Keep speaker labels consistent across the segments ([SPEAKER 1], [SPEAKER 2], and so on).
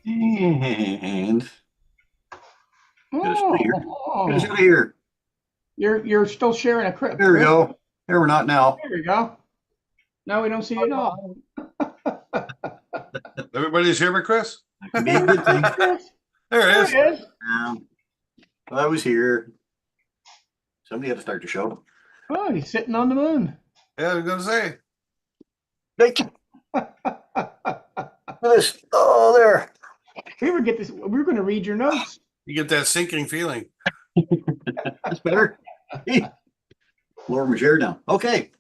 [SPEAKER 1] And get us out of here. Get us out of
[SPEAKER 2] Oh,
[SPEAKER 1] here.
[SPEAKER 2] you're still sharing a crypt,
[SPEAKER 1] There we
[SPEAKER 2] Chris.
[SPEAKER 1] go. Here we're not now.
[SPEAKER 2] There we go. Now we don't see it all.
[SPEAKER 3] Everybody's here but Chris?
[SPEAKER 1] That could be a good
[SPEAKER 2] There's
[SPEAKER 1] thing.
[SPEAKER 2] Chris.
[SPEAKER 3] There it
[SPEAKER 2] There
[SPEAKER 3] is.
[SPEAKER 2] he is.
[SPEAKER 1] Um, well, I was here. Somebody had to start the show.
[SPEAKER 2] Oh, he's sitting on the moon.
[SPEAKER 3] Yeah, I was going to say.
[SPEAKER 1] Thank you for this. Oh, there.
[SPEAKER 2] We were get this. We were going to read your notes.
[SPEAKER 3] You get that sinking feeling.
[SPEAKER 1] That's better. Hey, lower my chair down. Okay.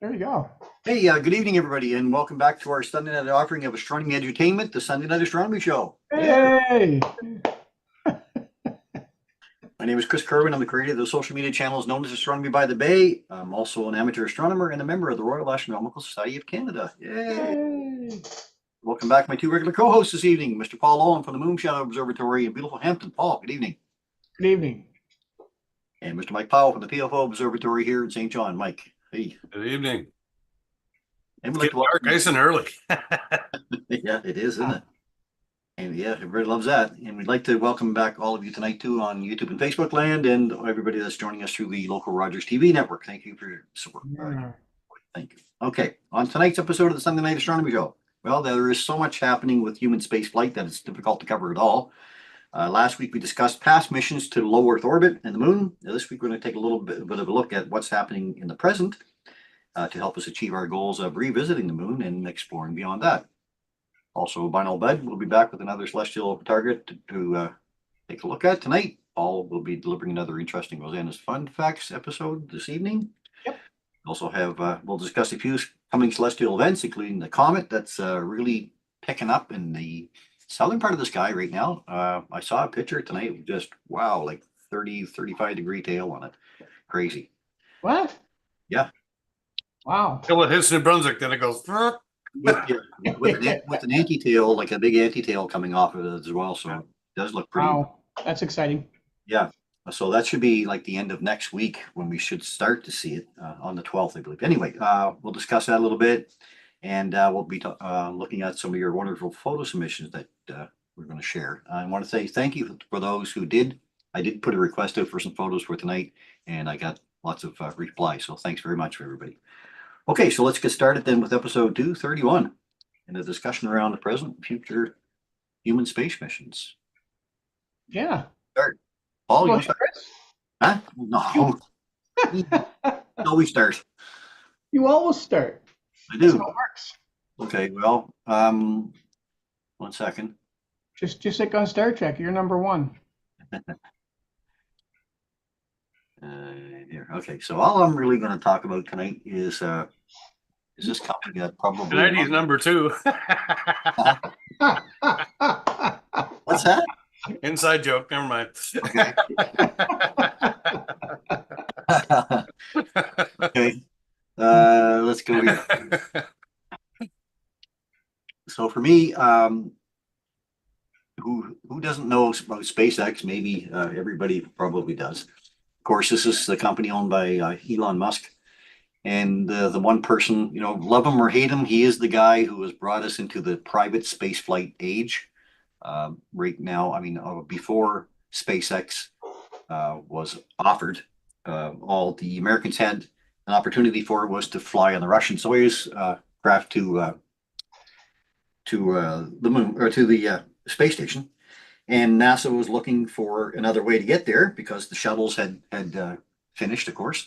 [SPEAKER 2] There you go.
[SPEAKER 1] Hey, good evening, everybody, and welcome back to our Sunday night offering of Astronomy Edutainment, the Sunday Night Astronomy Show. Yeah.
[SPEAKER 2] Hey.
[SPEAKER 1] My name is Chris Kerwin. I'm the creator of the social media channels known as Astronomy by the Bay. I'm also an amateur astronomer and a member of the Royal Astronomical Society of Canada. Yay!
[SPEAKER 2] Hey.
[SPEAKER 1] Welcome back, my two regular co-hosts this evening, Mr. Paul Owen from the Moon Shadow Observatory in beautiful Hampton. Paul, good evening.
[SPEAKER 2] Good evening.
[SPEAKER 1] And Mr. Mike Powell from the PFO Observatory here in St. John. Mike, hey.
[SPEAKER 3] Good evening.
[SPEAKER 1] And we'd
[SPEAKER 3] It's
[SPEAKER 1] like to
[SPEAKER 3] getting dark
[SPEAKER 1] welcome.
[SPEAKER 3] nice and early.
[SPEAKER 1] Yeah, it is, isn't it? And yeah, everybody loves that. And we'd like to welcome back all of you tonight too on YouTube and Facebook land, and everybody that's joining us through the local Rogers TV network. Thank you for your support.
[SPEAKER 2] Yeah.
[SPEAKER 1] Thank you. Okay, on tonight's episode of the Sunday Night Astronomy Show. Well, there is so much happening with human space flight that it's difficult to cover it all. Last week we discussed past missions to low Earth orbit and the moon. Now, this week we're going to take a little bit of a look at what's happening in the present to help us achieve our goals of revisiting the moon and exploring beyond that. Also, Binal Bud will be back with another celestial target to take a look at tonight. Paul will be delivering another interesting Rosanna's Fun Facts episode this evening.
[SPEAKER 2] Yep.
[SPEAKER 1] Also have, we'll discuss a few coming celestial events, including the comet that's really picking up in the southern part of the sky right now. I saw a picture tonight, just wow, like 30, 35-degree tail on it. Crazy.
[SPEAKER 2] What?
[SPEAKER 1] Yeah.
[SPEAKER 2] Wow.
[SPEAKER 3] Till it hits New Brunswick, then it goes.
[SPEAKER 1] With an anti-tail, like a big anti-tail coming off of it as well. So it does look pretty.
[SPEAKER 2] Wow. That's exciting.
[SPEAKER 1] Yeah. So that should be like the end of next week when we should start to see it on the 12th, I believe. Anyway, we'll discuss that a little bit, and we'll be looking at some of your wonderful photo submissions that we're going to share. I want to say thank you for those who did. I did put a request out for some photos for tonight, and I got lots of replies. So thanks very much for everybody. Okay, so let's get started then with episode 231 and a discussion around the present and future human space missions.
[SPEAKER 2] Yeah.
[SPEAKER 1] Start. Paul, you
[SPEAKER 2] Go
[SPEAKER 1] want to
[SPEAKER 2] ahead,
[SPEAKER 1] start?
[SPEAKER 2] Chris.
[SPEAKER 1] Huh? No. No, we start.
[SPEAKER 2] You always start.
[SPEAKER 1] I
[SPEAKER 2] That's
[SPEAKER 1] do.
[SPEAKER 2] how it works.
[SPEAKER 1] Okay, well, 1 second.
[SPEAKER 2] Just like on Star Trek, you're number one.
[SPEAKER 1] Here. Okay, so all I'm really going to talk about tonight is this company that probably.
[SPEAKER 3] Tonight he's number 2.
[SPEAKER 1] What's that?
[SPEAKER 3] Inside joke. Never mind.
[SPEAKER 1] Okay. Okay. Let's go here. So for me, who doesn't know about SpaceX? Maybe everybody probably does. Of course, this is the company owned by Elon Musk. And the one person, you know, love him or hate him, he is the guy who has brought us into the private space flight age. Right now, I mean, before SpaceX was offered, all the Americans had an opportunity for was to fly on the Russian Soyuz craft to the moon or to the space station, and NASA was looking for another way to get there because the shuttles had finished, of course.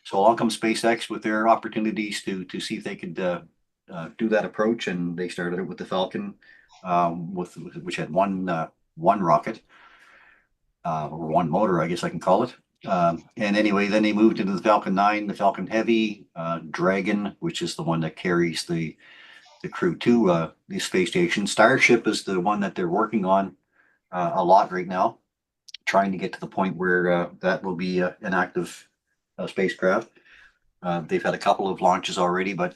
[SPEAKER 1] So along comes SpaceX with their opportunities to see if they could do that approach, and they started it with the Falcon, which had one rocket or one motor, I guess I can call it. And anyway, then they moved into the Falcon 9, the Falcon Heavy, Dragon, which is the one that carries the crew to the space station. Starship is the one that they're working on a lot right now, trying to get to the point where that will be an active spacecraft. They've had a couple of launches already, but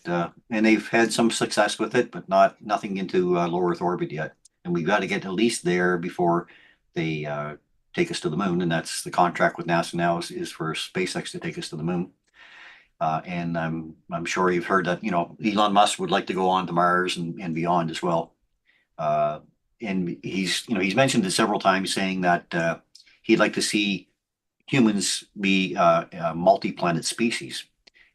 [SPEAKER 1] and they've had some success with it, but nothing into low Earth orbit yet. And we've got to get at least there before they take us to the moon. And that's the contract with NASA now is for SpaceX to take us to the moon. And I'm sure you've heard that, you know, Elon Musk would like to go on to Mars and beyond as well. and he's mentioned it several times, saying that he'd like to see humans be a multi-planet species.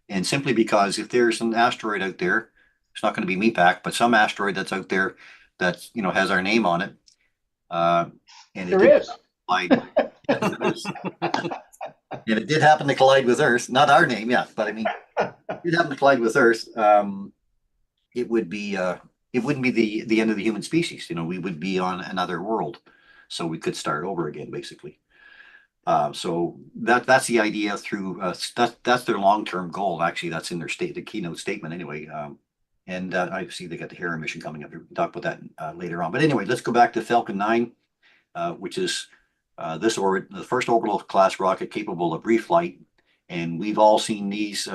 [SPEAKER 1] And simply because if there's an asteroid out there, it's not going to be meatpack, but some asteroid that's out there that has our name on it, and it
[SPEAKER 2] There
[SPEAKER 1] did
[SPEAKER 2] is.
[SPEAKER 1] collide, and it did happen to collide with Earth, not our name, yeah, but I mean, it did happen to collide with Earth. It would be it wouldn't be the end of the human species. We would be on another world, so we could start over again, basically. So that's the idea through that's their long-term goal. Actually, that's in the keynote statement anyway. And I see they got the Hera mission coming up. We'll talk about that later on. But anyway, let's go back to Falcon 9, which is the first orbital class rocket capable of reflight. And we've all seen these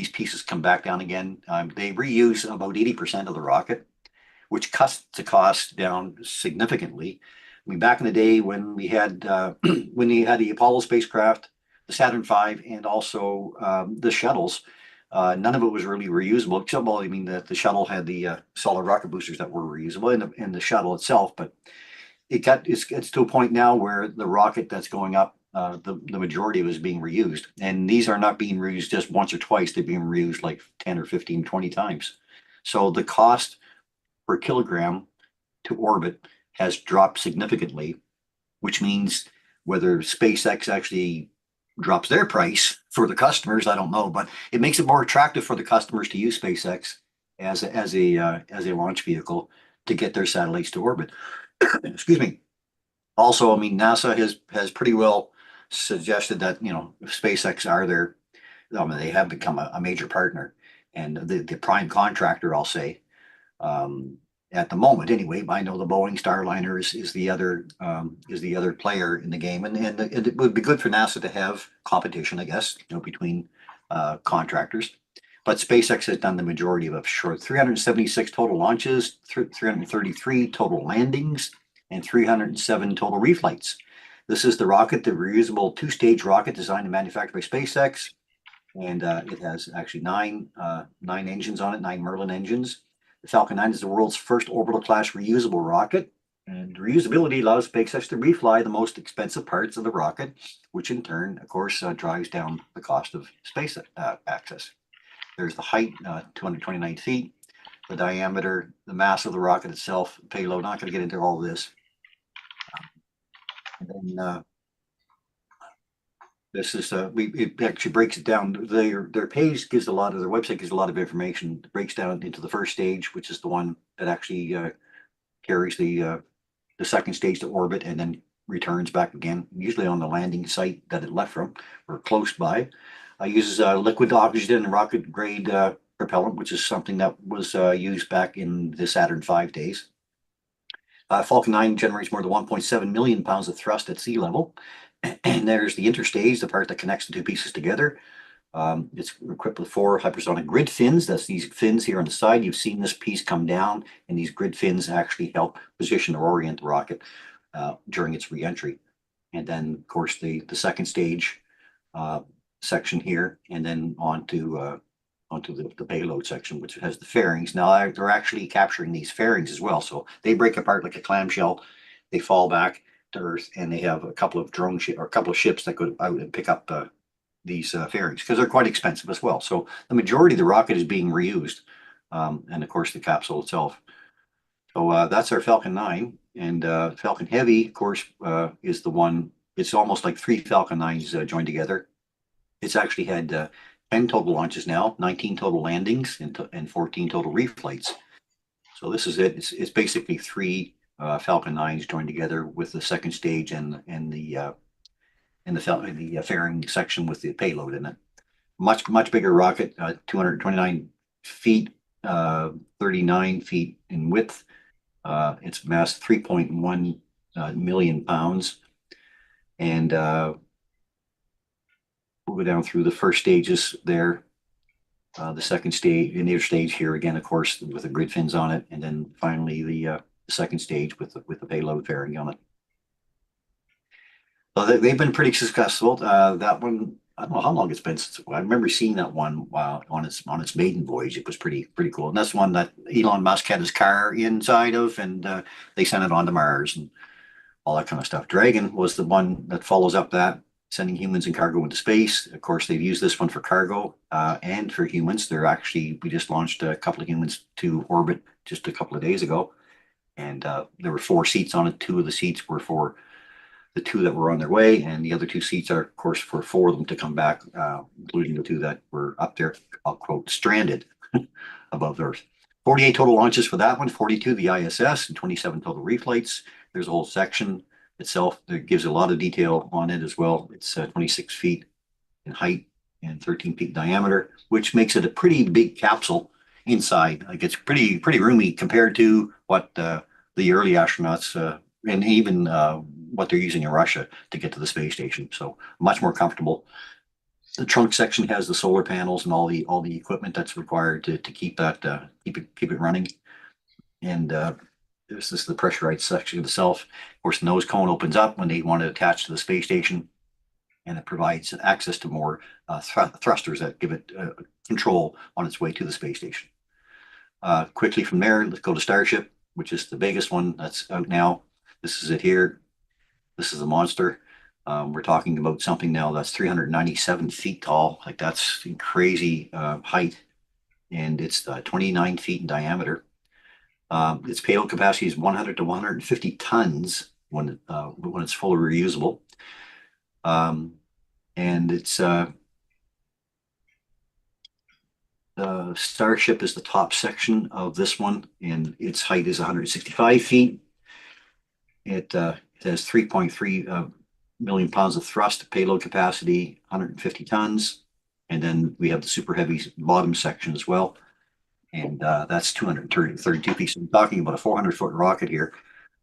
[SPEAKER 1] pieces come back down again. They reuse about 80% of the rocket, which cuts the cost down significantly. I mean, back in the day when we had when you had the Apollo spacecraft, the Saturn V, and also the shuttles, none of it was really reusable. Except, well, I mean, the shuttle had the solid rocket boosters that were reusable in the shuttle itself, but it's to a point now where the rocket that's going up, the majority of it is being reused, and these are not being reused just once or twice. They're being reused like 10 or 15, 20 times. So the cost per kilogram to orbit has dropped significantly, which means whether SpaceX actually drops their price for the customers, I don't know, but it makes it more attractive for the customers to use SpaceX as a launch vehicle to get their satellites to orbit. Excuse me. Also, I mean, NASA has pretty well suggested that if SpaceX are there, I mean, they have become a major partner and the prime contractor, I'll say. At the moment, anyway. I know the Boeing Starliner is the other player in the game, and it would be good for NASA to have competition, I guess, between contractors. But SpaceX has done the majority of it. Sure, 376 total launches, 333 total landings, and 307 total reflights. This is the rocket, the reusable two-stage rocket designed and manufactured by SpaceX, and it has actually nine engines on it, 9 Merlin engines. The Falcon 9 is the world's first orbital class reusable rocket, and reusability allows SpaceX to refly the most expensive parts of the rocket, which in turn, of course, drives down the cost of space access. There's the height, 229 feet, the diameter, the mass of the rocket itself, payload. Not going to get into all of this. And then this is it actually breaks it down. Their page gives their website gives a lot of information. It breaks down into the first stage, which is the one that actually carries the second stage to orbit and then returns back again, usually on the landing site that it left from or close by. Uses liquid oxygen and rocket grade propellant, which is something that was used back in the Saturn V days. Falcon 9 generates more than 1.7 million pounds of thrust at sea level. And there's the interstage, the part that connects the two pieces together. It's equipped with 4 hypersonic grid fins. That's these fins here on the side. You've seen this piece come down, and these grid fins actually help position or orient the rocket during its reentry. And then, of course, the second stage section here, and then onto the payload section, which has the fairings. Now they're actually capturing these fairings as well, so they break apart like a clamshell. They fall back to Earth, and they have a couple of a couple of ships that go out and pick up these fairings because they're quite expensive as well. So the majority of the rocket is being reused, and of course the capsule itself. So that's our Falcon 9, and Falcon Heavy, of course, is the one. It's almost like 3 Falcon 9s joined together. It's actually had 10 total launches now, 19 total landings, and 14 total reflights. So this is it. It's basically 3 Falcon 9s joined together with the second stage and the fairing section with the payload in it. Much bigger rocket, 229 feet, 39 feet in width. Its mass 3.1 million pounds, and we'll go down through the first stages there. The second stage, the near stage here again, of course, with the grid fins on it, and then finally the second stage with the payload fairing on it. So they've been pretty successful. That one I don't know how long it's been since I remember seeing that one on its maiden voyage. It was pretty cool, and that's one that Elon Musk had his car inside of, and they sent it on to Mars and all that kind of stuff. Dragon was the one that follows up that, sending humans and cargo into space. Of course, they've used this one for cargo and for humans. We just launched a couple of humans to orbit just a couple of days ago, and there were 4 seats on it. 2 of the seats were for the 2 that were on their way, and the other 2 seats are, of course, for 4 of them to come back, including the 2 that were up there, I'll quote, stranded above Earth. 48 total launches for that one, 42 the ISS, and 27 total reflights. There's a whole section itself that gives a lot of detail on it as well. It's 26 feet in height and 13 feet in diameter, which makes it a pretty big capsule inside. Like it's pretty roomy compared to what the early astronauts and even what they're using in Russia to get to the space station. So much more comfortable. The trunk section has the solar panels and all the equipment that's required to keep that keep it running. And this is the pressurized section itself. Of course, the nose cone opens up when they want to attach to the space station, and it provides access to more thrusters that give it control on its way to the space station. Quickly from there, let's go to Starship, which is the biggest one that's out now. This is it here. This is a monster. We're talking about something now that's 397 feet tall. Like that's crazy height, and it's 29 feet in diameter. Its payload capacity is 100 to 150 tons when it's fully reusable. And it's Starship is the top section of this one, and its height is 165 feet. It has 3.3 million pounds of thrust, payload capacity, 150 tons. And then we have the super heavy bottom section as well. And that's 232 pieces. I'm talking about a 400-foot rocket here,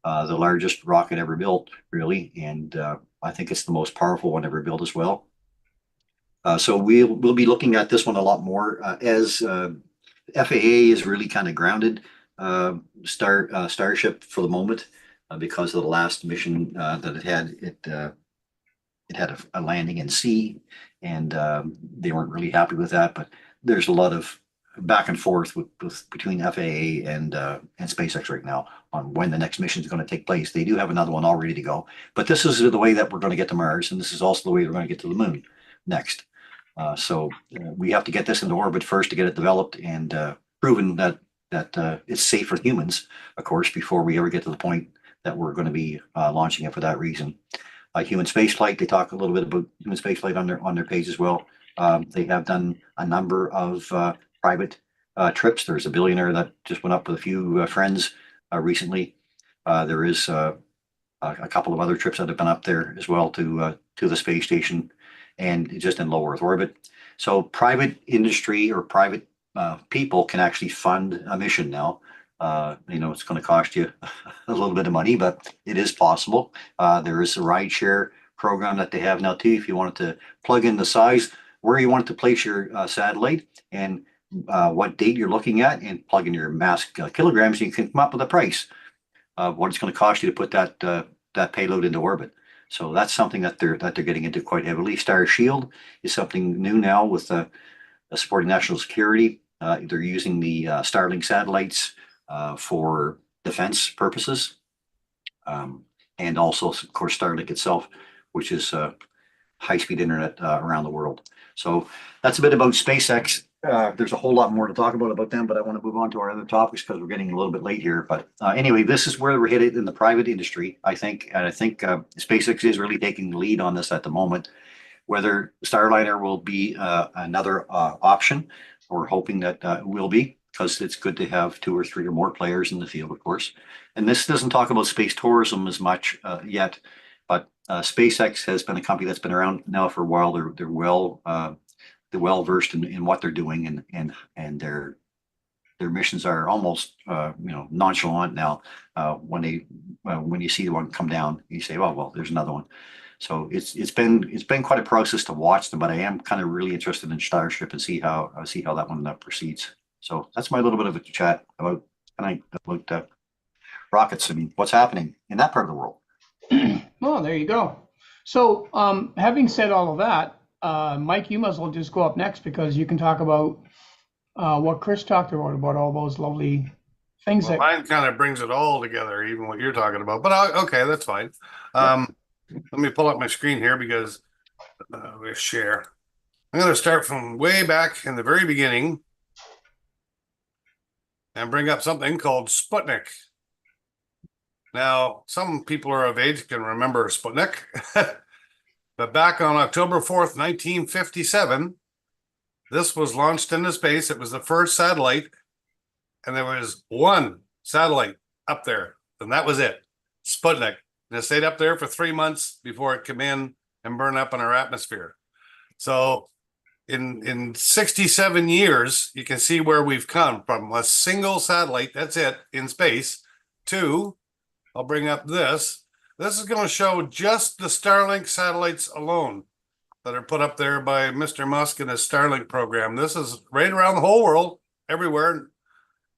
[SPEAKER 1] the largest rocket ever built, really. And I think it's the most powerful one ever built as well. So we'll be looking at this one a lot more as FAA is really kind of grounded Starship for the moment because of the last mission that it had. It had a landing in sea, and they weren't really happy with that. But there's a lot of back and forth between FAA and SpaceX right now on when the next mission is going to take place. They do have another one all ready to go, but this is the way that we're going to get to Mars, and this is also the way we're going to get to the moon next. So we have to get this into orbit first to get it developed and proven that it's safe for humans, of course, before we ever get to the point that we're going to be launching it for that reason. Human spaceflight, they talk a little bit about human spaceflight on their page as well. They have done a number of private trips. There's a billionaire that just went up with a few friends recently. There is a couple of other trips that have been up there as well to the space station and just in low Earth orbit. So private industry or private people can actually fund a mission now. It's going to cost you a little bit of money, but it is possible. There is a rideshare program that they have now too. If you wanted to plug in the size where you want to place your satellite and what date you're looking at and plug in your mass kilograms, you can come up with a price of what it's going to cost you to put that payload into orbit. So that's something that they're getting into quite heavily. Star Shield is something new now with supporting national security. They're using the Starlink satellites for defense purposes, and also, of course, Starlink itself, which is high-speed internet around the world. So that's a bit about SpaceX. There's a whole lot more to talk about them, but I want to move on to our other topics because we're getting a little bit late here. But anyway, this is where we're headed in the private industry, I think. And I think SpaceX is really taking the lead on this at the moment. Whether Starliner will be another option, we're hoping that it will be, because it's good to have 2 or 3 or more players in the field, of course. And this doesn't talk about space tourism as much yet, but SpaceX has been a company that's been around now for a while. They're well versed in what they're doing, and their missions are almost nonchalant now. When you see the one come down, you say, "Oh well, there's another one." So it's been quite a process to watch them, but I am kind of really interested in Starship and see how that one proceeds. So that's my little bit of a chat about tonight about rockets and what's happening in that part of the world.
[SPEAKER 2] Well, there you go. So, having said all of that, Mike, you must well just go up next because you can talk about what Chris talked about all those lovely things
[SPEAKER 3] Well,
[SPEAKER 2] that.
[SPEAKER 3] mine kind of brings it all together, even what you're talking about. But okay, that's fine. Let me pull up my screen here because we share. I'm going to start from way back in the very beginning and bring up something called Sputnik. Now, some people are of age can remember Sputnik, but back on October 4th, 1957, this was launched into space. It was the first satellite, and there was one satellite up there, and that was it, Sputnik. And it stayed up there for 3 months before it came in and burned up in our atmosphere. So in 67 years, you can see where we've come from a single satellite, that's it, in space, to, I'll bring up this. This is going to show just the Starlink satellites alone that are put up there by Mr. Musk and his Starlink program. This is right around the whole world, everywhere.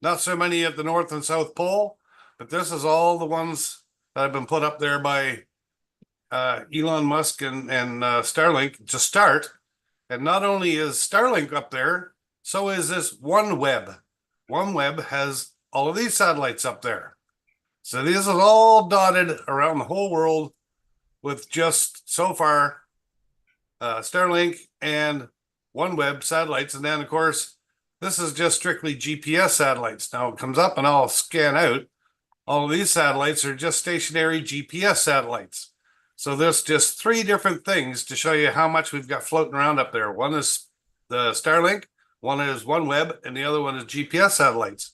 [SPEAKER 3] Not so many at the North and South Pole, but this is all the ones that have been put up there by Elon Musk and Starlink to start. And not only is Starlink up there, so is this OneWeb. OneWeb has all of these satellites up there. So this is all dotted around the whole world with just so far Starlink and OneWeb satellites. And then, of course, this is just strictly GPS satellites. Now it comes up and I'll scan out. All of these satellites are just stationary GPS satellites. So there's just three different things to show you how much we've got floating around up there. One is the Starlink, one is OneWeb, and the other one is GPS satellites.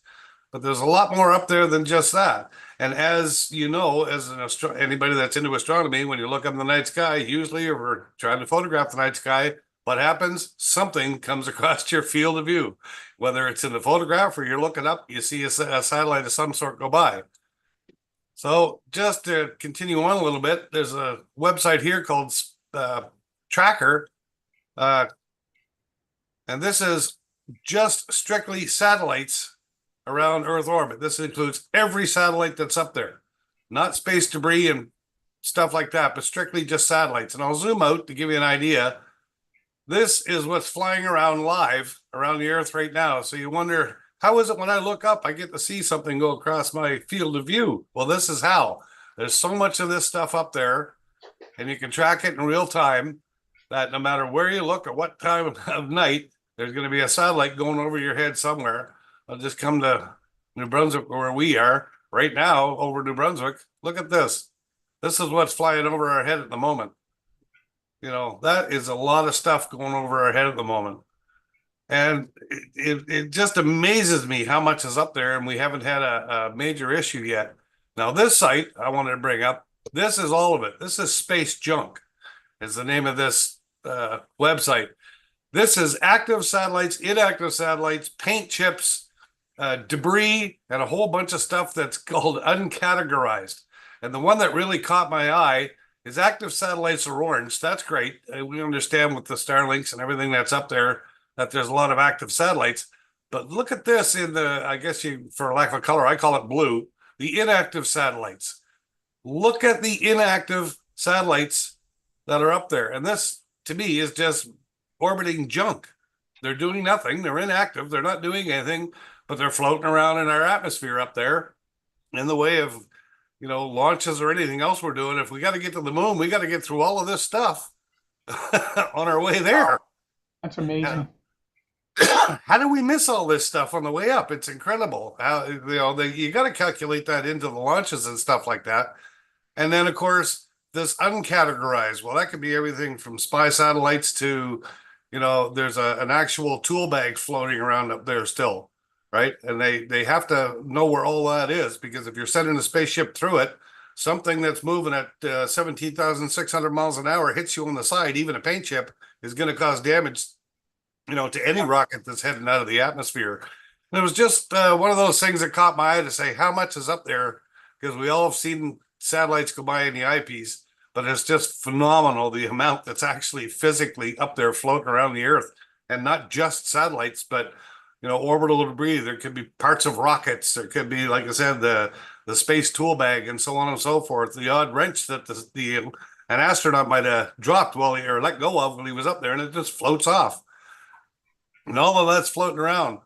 [SPEAKER 3] But there's a lot more up there than just that. And as you know, as anybody that's into astronomy, when you look up in the night sky, usually if we're trying to photograph the night sky, what happens? Something comes across your field of view. Whether it's in the photograph or you're looking up, you see a satellite of some sort go by. So just to continue on a little bit, there's a website here called Tracker. And this is just strictly satellites around Earth orbit. This includes every satellite that's up there, not space debris and stuff like that, but strictly just satellites. And I'll zoom out to give you an idea. This is what's flying around live around the Earth right now. So you wonder, how is it when I look up, I get to see something go across my field of view? Well, this is how. There's so much of this stuff up there, and you can track it in real time that no matter where you look at what time of night, there's going to be a satellite going over your head somewhere. I'll just come to New Brunswick where we are right now over New Brunswick. Look at this. This is what's flying over our head at the moment. You know, that is a lot of stuff going over our head at the moment. And it just amazes me how much is up there, and we haven't had a major issue yet. Now, this site I wanted to bring up, this is all of it. This is Space Junk, is the name of this website. This is active satellites, inactive satellites, paint chips, debris, and a whole bunch of stuff that's called uncategorized. And the one that really caught my eye is active satellites are orange. That's great. We understand with the Starlinks and everything that's up there that there's a lot of active satellites. But look at this in the, I guess you, for lack of a color, I call it blue, the inactive satellites. Look at the inactive satellites that are up there. And this, to me, is just orbiting junk. They're doing nothing. They're inactive. They're not doing anything, but they're floating around in our atmosphere up there in the way of, you know, launches or anything else we're doing. If we got to get to the moon, we got to get through all of this stuff on our way there.
[SPEAKER 2] That's amazing.
[SPEAKER 3] How do we miss all this stuff on the way up? It's incredible. How, you know, you got to calculate that into the launches and stuff like that. And then, of course, this uncategorized. Well, that could be everything from spy satellites to, you know, there's an actual tool bag floating around up there still, right? And they have to know where all that is, because if you're sending a spaceship through it, something that's moving at 17,600 miles an hour hits you on the side, even a paint chip, is going to cause damage, you know, to any rocket that's heading out of the atmosphere. And it was just one of those things that caught my eye to say how much is up there, because we all have seen satellites go by in the eyepiece, but it's just phenomenal the amount that's actually physically up there floating around the Earth, and not just satellites, but, you know, orbital debris. There could be parts of rockets. There could be, like I said, the space tool bag and so on and so forth. The odd wrench that the an astronaut might have dropped or let go of while he was up there, and it just floats off. And all of that's floating around.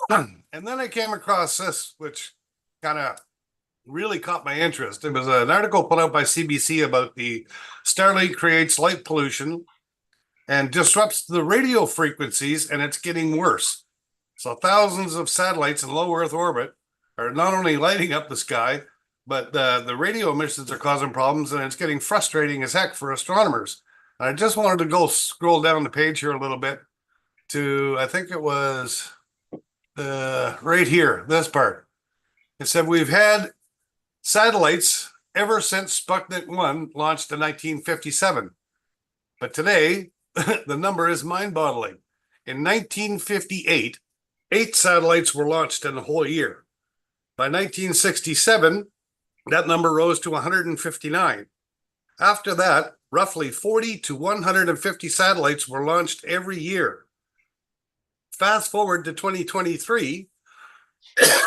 [SPEAKER 3] And then I came across this, which kind of really caught my interest. It was an article put out by CBC about the Starlink creates light pollution and disrupts the radio frequencies, and it's getting worse. So thousands of satellites in low Earth orbit are not only lighting up the sky, but the radio emissions are causing problems, and it's getting frustrating as heck for astronomers. And I just wanted to go scroll down the page here a little bit to, I think it was right here, this part. It said we've had satellites ever since Sputnik 1 launched in 1957. But today, the number is mind-boggling. In 1958, 8 satellites were launched in the whole year. By 1967, that number rose to 159. After that, roughly 40 to 150 satellites were launched every year. Fast forward to 2023,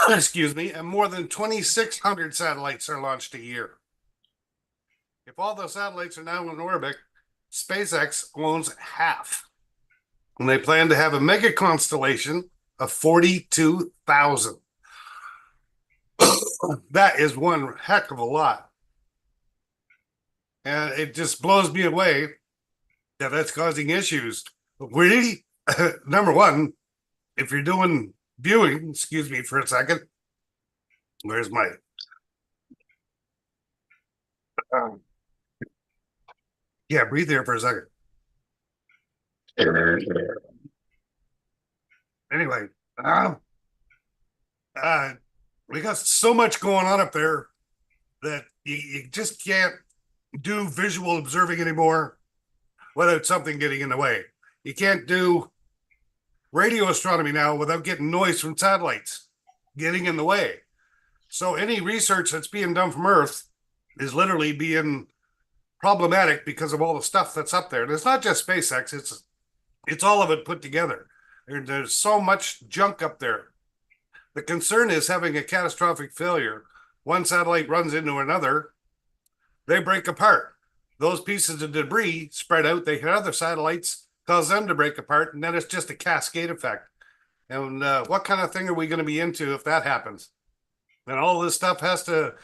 [SPEAKER 3] excuse me, and more than 2,600 satellites are launched a year. If all the satellites are now in orbit, SpaceX owns half. And they plan to have a mega constellation of 42,000. That is one heck of a lot. And it just blows me away that that's causing issues. Really? Number one, if you're doing viewing, excuse me for a second. Where's my yeah, breathe there for a second. Anyway, we got so much going on up there that you just can't do visual observing anymore without something getting in the way. You can't do radio astronomy now without getting noise from satellites getting in the way. So any research that's being done from Earth is literally being problematic because of all the stuff that's up there. And it's not just SpaceX, it's all of it put together. There's so much junk up there. The concern is having a catastrophic failure. One satellite runs into another, they break apart. Those pieces of debris spread out, they hit other satellites, cause them to break apart, and then it's just a cascade effect. And what kind of thing are we going to be into if that happens? And all this stuff has to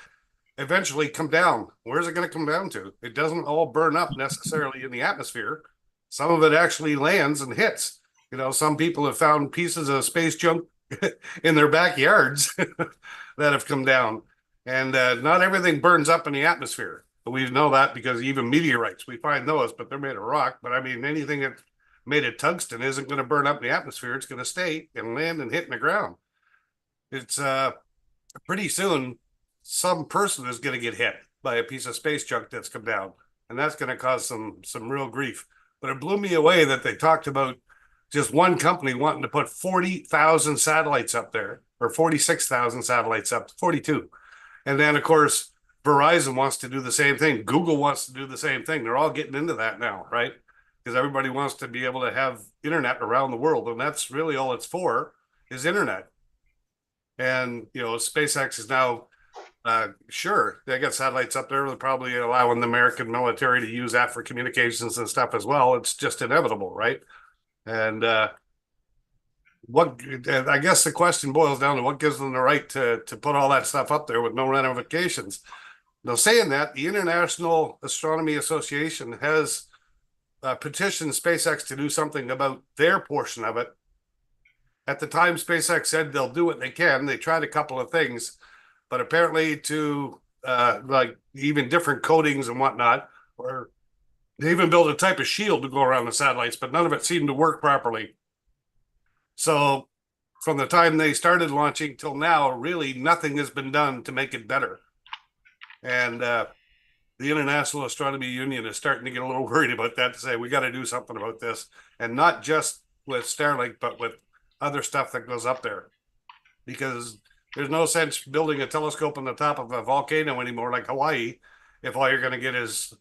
[SPEAKER 3] eventually come down. Where's it going to come down to? It doesn't all burn up necessarily in the atmosphere. Some of it actually lands and hits. You know, some people have found pieces of space junk in their backyards that have come down. And not everything burns up in the atmosphere. But we know that because even meteorites, we find those, but they're made of rock. But I mean, anything that's made of tungsten isn't going to burn up in the atmosphere. It's going to stay and land and hit in the ground. It's pretty soon, some person is going to get hit by a piece of space junk that's come down. And that's going to cause some real grief. But it blew me away that they talked about just one company wanting to put 40,000 satellites up there, or 46,000 satellites up, 42. And then, of course, Verizon wants to do the same thing. Google wants to do the same thing. They're all getting into that now, right? Because everybody wants to be able to have internet around the world. And that's really all it's for, is internet. And, you know, SpaceX is now, sure, they got satellites up there. They're probably allowing the American military to use that for communications and stuff as well. It's just inevitable, right? And I guess the question boils down to what gives them the right to put all that stuff up there with no ramifications. Now, saying that, the International Astronomy Association has petitioned SpaceX to do something about their portion of it. At the time, SpaceX said they'll do what they can. They tried a couple of things, but apparently to like even different coatings and whatnot, or they even built a type of shield to go around the satellites, but none of it seemed to work properly. So from the time they started launching till now, really nothing has been done to make it better. And the International Astronomy Union is starting to get a little worried about that, to say we got to do something about this, and not just with Starlink, but with other stuff that goes up there, because there's no sense building a telescope on the top of a volcano anymore, like Hawaii, if all you're going to get is,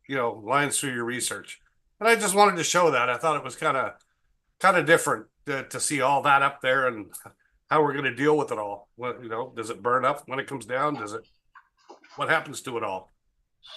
[SPEAKER 3] you know, lines through your research. And I just wanted to show that. I thought it was kind of different to see all that up there and how we're going to deal with it all. What, you know, does it burn up when it comes down? What happens to it all?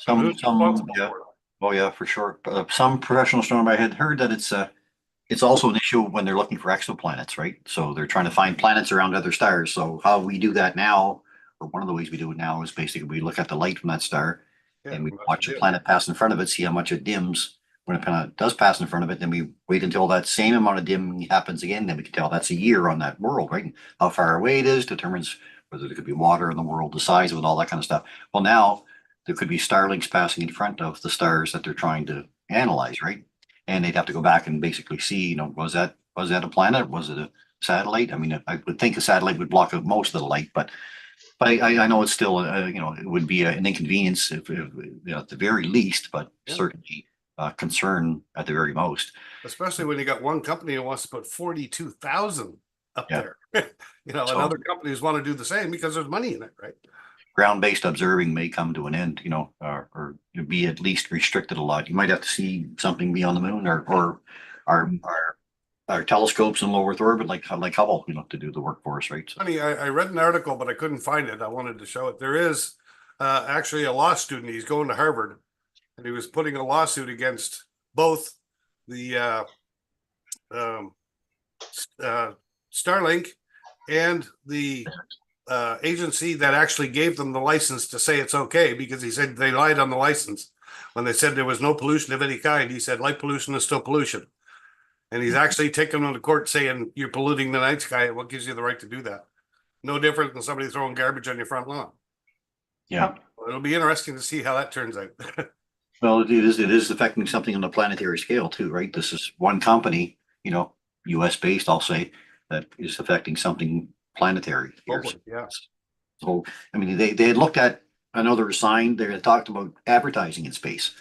[SPEAKER 3] And who's
[SPEAKER 1] some,
[SPEAKER 3] responsible
[SPEAKER 1] yeah.
[SPEAKER 3] for it?
[SPEAKER 1] Oh, yeah, for sure. Some professional astronomer I had heard that it's also an issue when they're looking for exoplanets, right? So they're trying to find planets around other stars. So how we do that now, or one of the ways we do it now, is basically we look at the light from that star
[SPEAKER 3] Yeah,
[SPEAKER 1] and we
[SPEAKER 3] that's
[SPEAKER 1] watch a
[SPEAKER 3] it.
[SPEAKER 1] planet pass in front of it, see how much it dims. When a planet does pass in front of it, then we wait until that same amount of dimming happens again. Then we can tell that's a year on that world, right? And how far away it is determines whether there could be water in the world, the size of it, all that kind of stuff. Well, now there could be starlinks passing in front of the stars that they're trying to analyze, right? And they'd have to go back and basically see, was that a planet? Was it a satellite? I mean, I would think a satellite would block out most of the light, but I know it's still, it would be an inconvenience at the very least, but
[SPEAKER 3] Yeah.
[SPEAKER 1] certainly a concern at the very most.
[SPEAKER 3] Especially when you got one company who wants to put 42,000 up
[SPEAKER 1] Yeah.
[SPEAKER 3] there. And
[SPEAKER 1] So
[SPEAKER 3] other companies want to do the same because there's money in it, right?
[SPEAKER 1] ground-based observing may come to an end, or be at least restricted a lot. You might have to see something beyond the moon, or our telescopes in low Earth orbit, like Hubble, to do the work for us, right? So,
[SPEAKER 3] Funny, I read an article, but I couldn't find it. I wanted to show it. There is actually a law student. He's going to Harvard, and he was putting a lawsuit against both the Starlink and the agency that actually gave them the license to say it's okay, because he said they lied on the license when they said there was no pollution of any kind. He said light pollution is still pollution. And he's actually taken them to court saying you're polluting the night sky. What gives you the right to do that? No different than somebody throwing garbage on your front lawn.
[SPEAKER 1] yeah.
[SPEAKER 3] Well, it'll be interesting to see how that turns out.
[SPEAKER 1] Well, it is affecting something on a planetary scale too, right? This is one company, US based, I'll say, that is affecting something planetary here.
[SPEAKER 3] Hopefully, yeah.
[SPEAKER 1] So, I mean, they had looked at another sign, they had talked about advertising in space,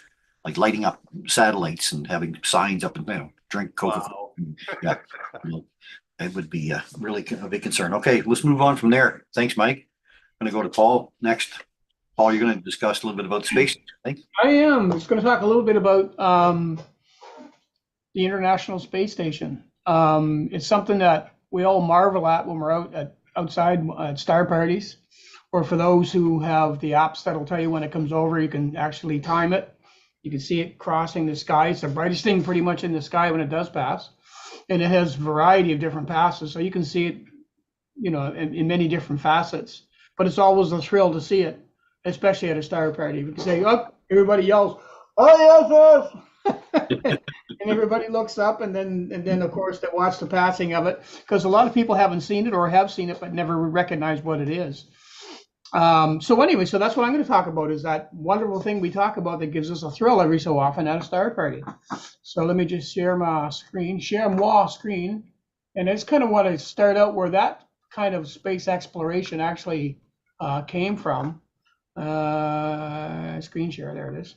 [SPEAKER 1] like lighting up satellites and having signs up and down, drink Coca-Cola.
[SPEAKER 3] Wow.
[SPEAKER 1] Yeah. It would be really a big concern. Okay, let's move on from there. Thanks, Mike. I'm going to go to Paul next. Paul, you're going to discuss a little bit about space, I think.
[SPEAKER 2] I am just going to talk a little bit about the International Space Station. It's something that we all marvel at when we're outside at star parties, or for those who have the apps that'll tell you when it comes over, you can actually time it. You can see it crossing the sky. It's the brightest thing pretty much in the sky when it does pass. And it has a variety of different passes, so you can see it, in many different facets. But it's always a thrill to see it, especially at a star party. You can say, "Oh!" Everybody yells, "Oh yes, yes!" And everybody looks up, and then of course they watch the passing of it, because a lot of people haven't seen it or have seen it but never recognize what it is. So anyway, so that's what I'm going to talk about, is that wonderful thing we talk about that gives us a thrill every so often at a star party. So let me just share my screen, and that's kind of what I start out where that kind of space exploration actually came from. Screen share, there it is.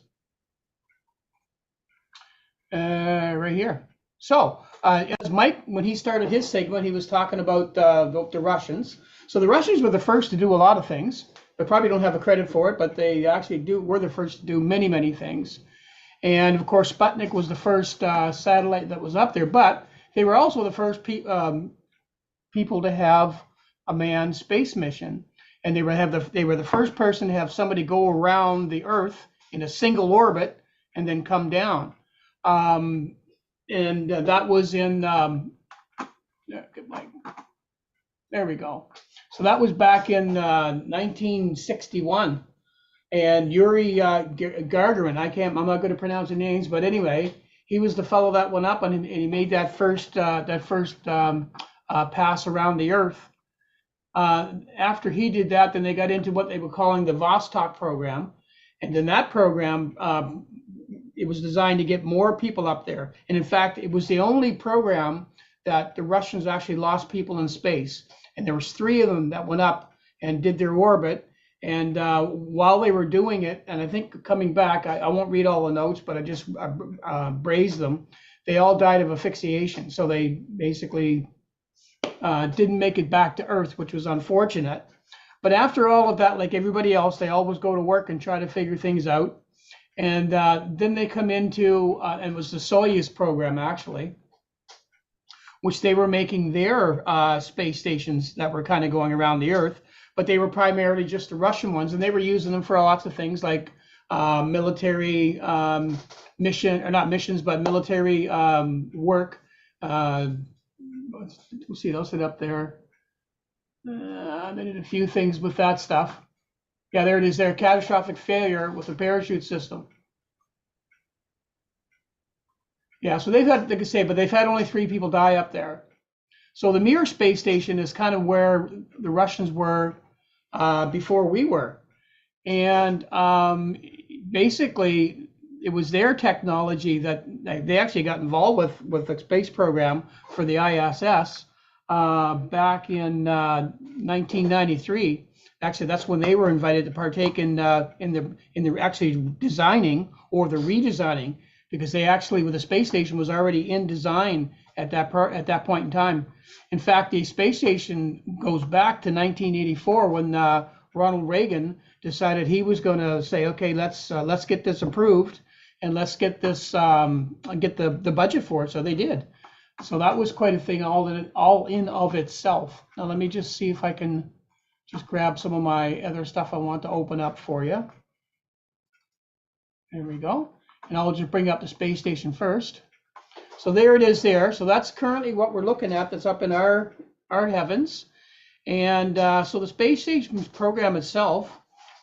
[SPEAKER 2] Right here. So as Mike, when he started his segment, he was talking about the Russians. So the Russians were the first to do a lot of things. They probably don't have a credit for it, but they actually were the first to do many, many things. And of course, Sputnik was the first satellite that was up there, but they were also the first people to have a manned space mission. And they were the first person to have somebody go around the Earth in a single orbit and then come down. And that was in there we go. So that was back in 1961, and Yuri Gagarin. I'm not going to pronounce the names, but anyway, he was the fellow that went up and he made that first pass around the Earth. After he did that, then they got into what they were calling the Vostok program, and then that program it was designed to get more people up there. And in fact, it was the only program that the Russians actually lost people in space. And there was 3 of them that went up and did their orbit. And while they were doing it, and I think coming back, I won't read all the notes, but I just brazed them. They all died of asphyxiation. So they basically didn't make it back to Earth, which was unfortunate. But after all of that, like everybody else, they always go to work and try to figure things out. And then they come into, and it was the Soyuz program actually, which they were making their space stations that were kind of going around the Earth, but they were primarily just the Russian ones, and they were using them for lots of things like military mission, or not missions, but military work. We'll see, those sit up there. They did a few things with that stuff. Yeah, there it is there, catastrophic failure with the parachute system. Yeah, so they've had, like I say, but they've had only 3 people die up there. So the Mir space station is kind of where the Russians were before we were. And basically, it was their technology that they actually got involved with the space program for the ISS back in 1993. Actually, that's when they were invited to partake in the actually designing or the redesigning, because they actually, with the space station, was already in design at that point in time. In fact, the space station goes back to 1984 when Ronald Reagan decided he was going to say, okay, let's get this approved and let's get this get the budget for it. So they did. So that was quite a thing all in of itself. Now let me just see if I can just grab some of my other stuff I want to open up for you. There we go. And I'll just bring up the space station first. So there it is there. So that's currently what we're looking at, that's up in our heavens. And so the space station program itself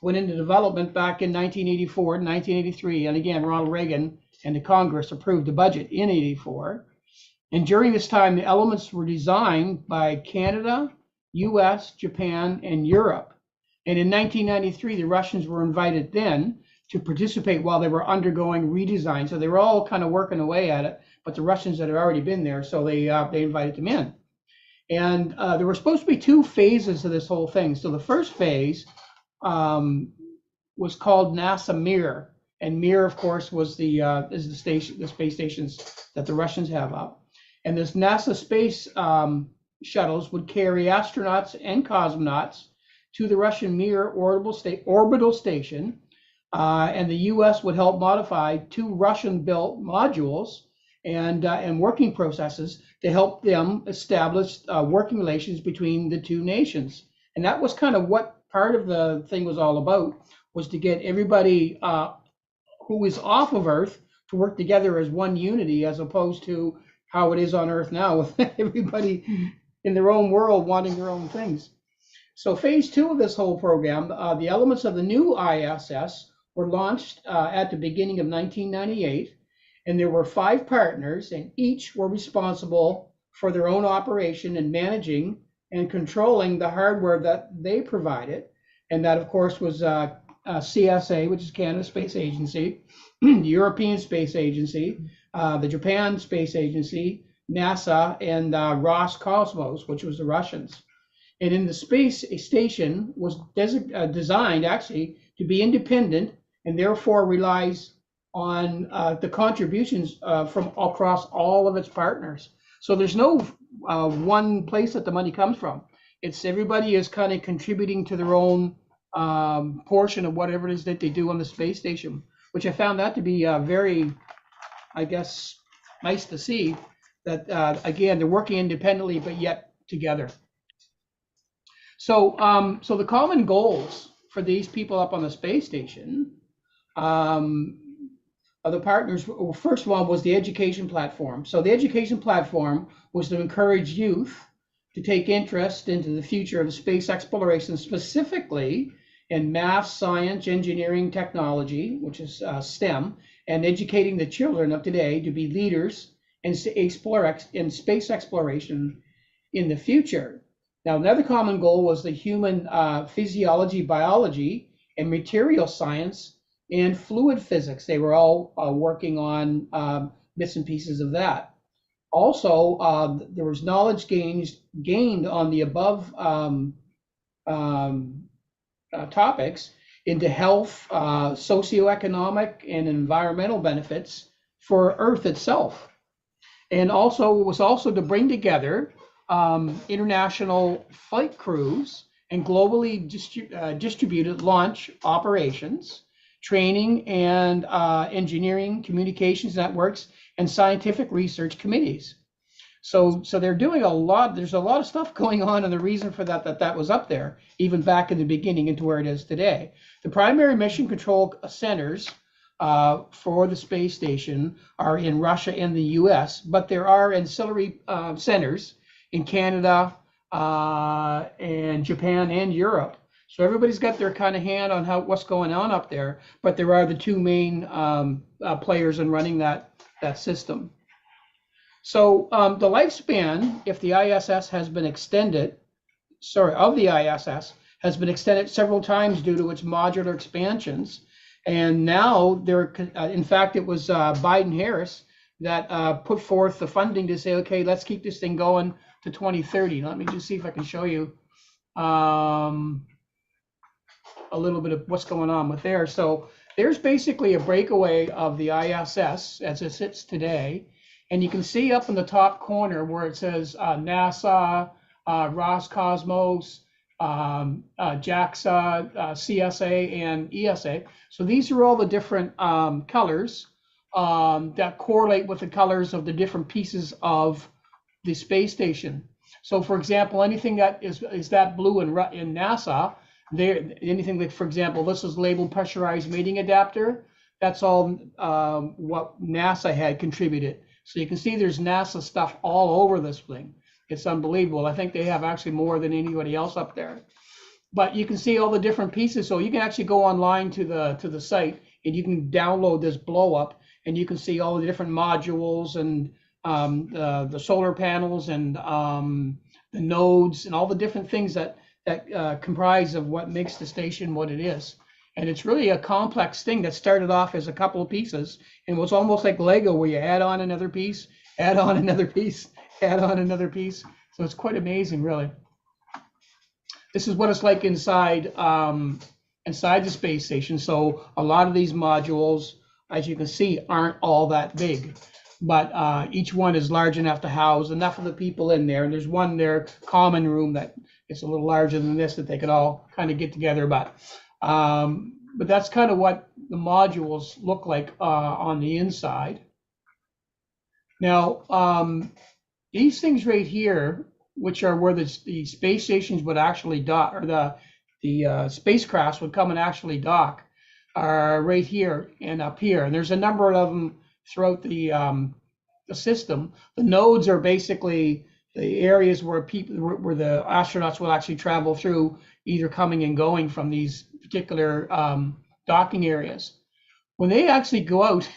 [SPEAKER 2] went into development back in 1984 and 1983. And again, Ronald Reagan and the Congress approved the budget in 84. And during this time, the elements were designed by Canada, US, Japan, and Europe. And in 1993, the Russians were invited then to participate while they were undergoing redesign. So they were all kind of working away at it, but the Russians had already been there, so they invited them in. And there were supposed to be 2 phases to this whole thing. So the first phase was called NASA Mir, and Mir, of course, was the space stations that the Russians have up. And this NASA space shuttles would carry astronauts and cosmonauts to the Russian Mir orbital station, and the U.S. would help modify 2 Russian-built modules and working processes to help them establish working relations between the 2 nations. And that was kind of what part of the thing was all about, was to get everybody who is off of Earth to work together as one unity, as opposed to how it is on Earth now, with everybody in their own world wanting their own things. So phase 2 of this whole program, the elements of the new ISS were launched at the beginning of 1998, and there were 5 partners, and each were responsible for their own operation and managing and controlling the hardware that they provided. And that, of course, was CSA, which is Canada Space Agency, the European Space Agency, the Japan Space Agency, NASA, and Roscosmos, which was the Russians. And in the space station was designed actually to be independent, and therefore relies on the contributions from across all of its partners. So there's no one place that the money comes from. It's everybody is kind of contributing to their own portion of whatever it is that they do on the space station, which I found that to be very, I guess, nice to see that, again, they're working independently, but yet together. So, so the common goals for these people up on the space station, the partners, first one was the education platform. So the education platform was to encourage youth to take interest into the future of space exploration, specifically in math, science, engineering, technology, which is STEM, and educating the children of today to be leaders in space exploration in the future. Now, another common goal was the human physiology, biology, and material science and fluid physics. They were all working on bits and pieces of that. Also, there was knowledge gained on the above topics into health, socioeconomic, and environmental benefits for Earth itself. And also, it was also to bring together international flight crews and globally distributed launch operations, training and engineering, communications networks, and scientific research committees. So they're doing a lot. There's a lot of stuff going on, and the reason for that was up there even back in the beginning into where it is today. The primary mission control centers for the space station are in Russia and the U.S., but there are ancillary centers in Canada and Japan and Europe. So everybody's got their kind of hand on what's going on up there, but there are the two main players in running that system. So the lifespan, if the ISS has been extended, of the ISS has been extended several times due to its modular expansions. And now in fact, it was Biden-Harris that put forth the funding to say, okay, let's keep this thing going to 2030. Let me just see if I can show you a little bit of what's going on with there. So there's basically a breakaway of the ISS as it sits today. And you can see up in the top corner where it says NASA, Roscosmos, JAXA, CSA, and ESA. So these are all the different colors that correlate with the colors of the different pieces of the space station. So for example, anything that is that blue in NASA, anything like, for example, this is labeled pressurized mating adapter. That's all what NASA had contributed. So you can see there's NASA stuff all over this thing. It's unbelievable. I think they have actually more than anybody else up there. But you can see all the different pieces. So you can actually go online to the site and you can download this blow up and you can see all the different modules and the solar panels and the nodes and all the different things that comprise of what makes the station what it is. And it's really a complex thing that started off as a couple of pieces and was almost like Lego, where you add on another piece, add on another piece, add on another piece. So it's quite amazing, really. This is what it's like inside the space station. So a lot of these modules, as you can see, aren't all that big, but each one is large enough to house enough of the people in there. And there's one there, common room, that is a little larger than this, that they could all kind of get together. But that's kind of what the modules look like on the inside. Now, these things right here, which are where the space stations would actually dock, or the spacecrafts would come and actually dock, are right here and up here. And there's a number of them throughout the system. The nodes are basically the areas where the astronauts will actually travel through, either coming and going from these particular docking areas. When they actually go out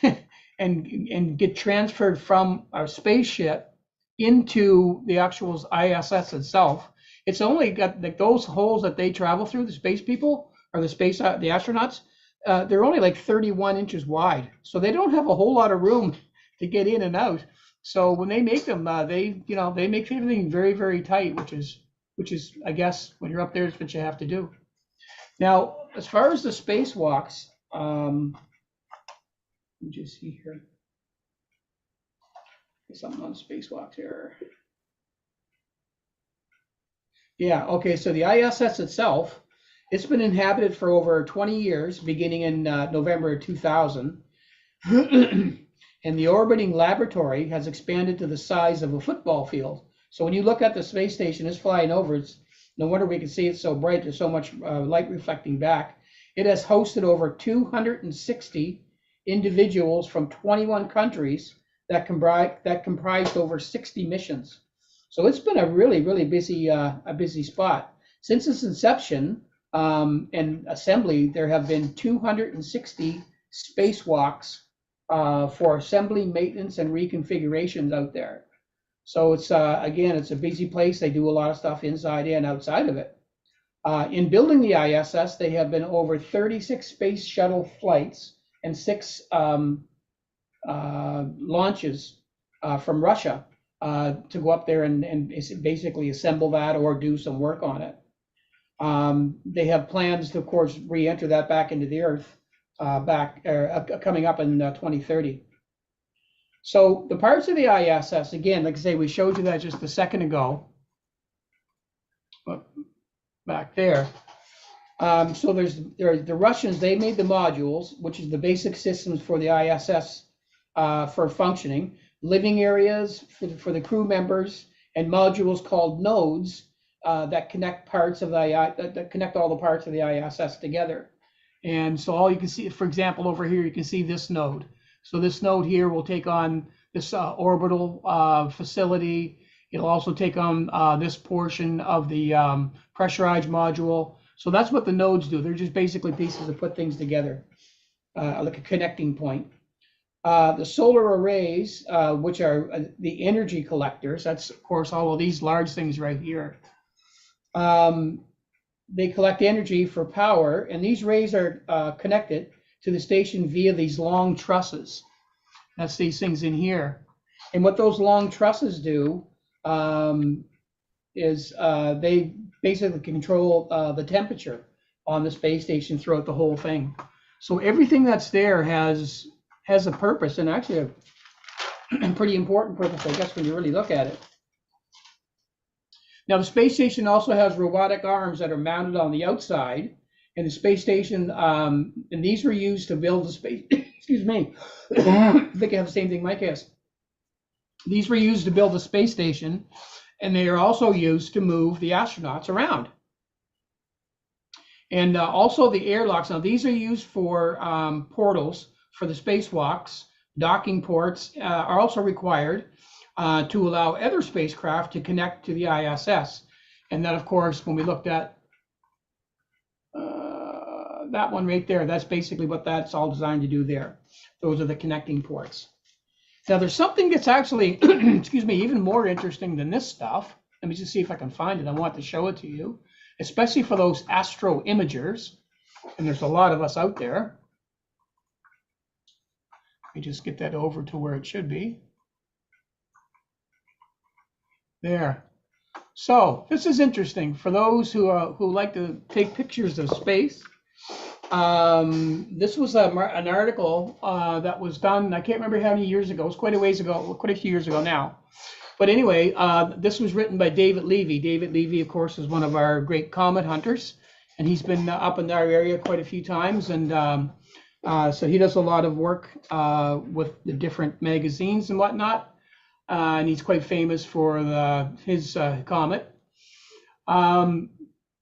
[SPEAKER 2] and get transferred from our spaceship into the actual ISS itself, it's only got like those holes that they travel through, the space people or the astronauts, they're only like 31 inches wide. So they don't have a whole lot of room to get in and out. So when they make them, they make everything very, very tight, which is, I guess, when you're up there, it's what you have to do. Now, as far as the spacewalks, let me just see here. There's something on spacewalks here. Yeah, okay, so the ISS itself, it's been inhabited for over 20 years, beginning in November 2000. And the orbiting laboratory has expanded to the size of a football field. So when you look at the space station, it's flying over. It's no wonder we can see it so bright. There's so much light reflecting back. It has hosted over 260 individuals from 21 countries that comprised over 60 missions. So it's been a really, really busy spot. Since its inception and assembly, there have been 260 spacewalks for assembly, maintenance, and reconfigurations out there. So it's again, it's a busy place. They do a lot of stuff inside and outside of it. In building the ISS, they have been over 36 space shuttle flights and 6 launches from Russia to go up there and basically assemble that or do some work on it. They have plans to, of course, re-enter that back into the Earth coming up in 2030. So the parts of the ISS, again, like I say, we showed you that just a second ago, back there. So there's the Russians, they made the modules, which is the basic systems for the ISS for functioning. living areas for the crew members, and modules called nodes that connect parts of that connect all the parts of the ISS together. And so all you can see, for example, over here, you can see this node. So this node here will take on this orbital facility. It'll also take on this portion of the pressurized module. So that's what the nodes do. They're just basically pieces that put things together, like a connecting point. The solar arrays, which are the energy collectors, that's of course all of these large things right here. They collect energy for power, and these rays are connected to the station via these long trusses. That's these things in here. And what those long trusses do is they basically control the temperature on the space station throughout the whole thing. So everything that's there has a purpose, and actually a pretty important purpose, I guess, when you really look at it. Now, the space station also has robotic arms that are mounted on the outside, and the space station, and these were used to build the space, excuse me, I think I have the same thing Mike has. These were used to build the space station, and they are also used to move the astronauts around. And also the airlocks. Now, these are used for portals for the spacewalks. Docking ports are also required to allow other spacecraft to connect to the ISS. And then, of course, when we looked at that one right there, that's basically what that's all designed to do there. Those are the connecting ports. Now, there's something that's actually, excuse me, even more interesting than this stuff. Let me just see if I can find it. I want to show it to you, especially for those astro imagers. And there's a lot of us out there. Let me just get that over to where it should be. There. So this is interesting for those who like to take pictures of space. This was an article that was done, I can't remember how many years ago. It was quite a ways ago, quite a few years ago now. But anyway, this was written by David Levy. David Levy, of course, is one of our great comet hunters, and he's been up in our area quite a few times. And so he does a lot of work with the different magazines and whatnot. And he's quite famous for his comet.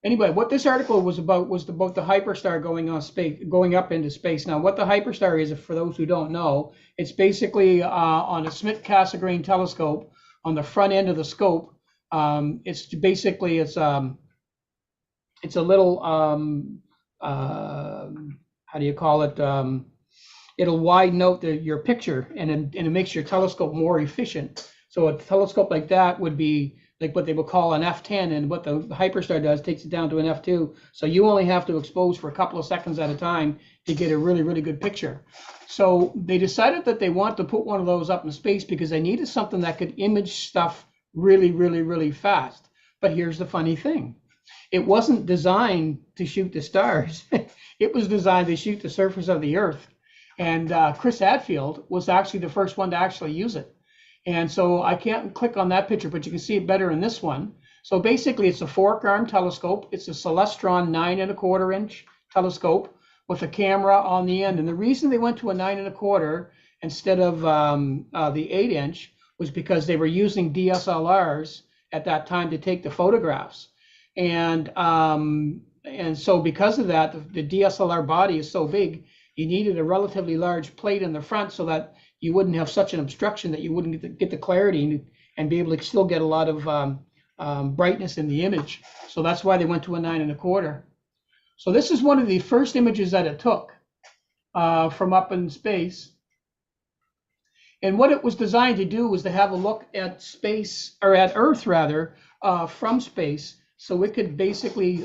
[SPEAKER 2] Anyway, what this article was about the hyperstar going up into space. Now, what the hyperstar is, for those who don't know, it's basically on a Schmidt-Cassegrain telescope on the front end of the scope. It's basically it's a little how do you call it? It'll widen out your picture, and it makes your telescope more efficient. So a telescope like that would be like what they would call an f10, and what the hyperstar does, takes it down to an f2. So you only have to expose for a couple of seconds at a time to get a really, really good picture. So they decided that they want to put one of those up in space because they needed something that could image stuff really, really, really fast. But here's the funny thing. It wasn't designed to shoot the stars. It was designed to shoot the surface of the Earth. And Chris Hadfield was actually the first one to actually use it. And so I can't click on that picture, but you can see it better in this one. So basically, it's a fork-arm telescope. It's a Celestron 9¼ inch telescope with a camera on the end. And the reason they went to a 9¼ instead of the 8-inch was because they were using DSLRs at that time to take the photographs. And so because of that, the DSLR body is so big, you needed a relatively large plate in the front so that you wouldn't have such an obstruction that you wouldn't get the clarity and be able to still get a lot of brightness in the image. So that's why they went to a 9¼ So this is one of the first images that it took from up in space. And what it was designed to do was to have a look at space, or at Earth rather, from space. So it could basically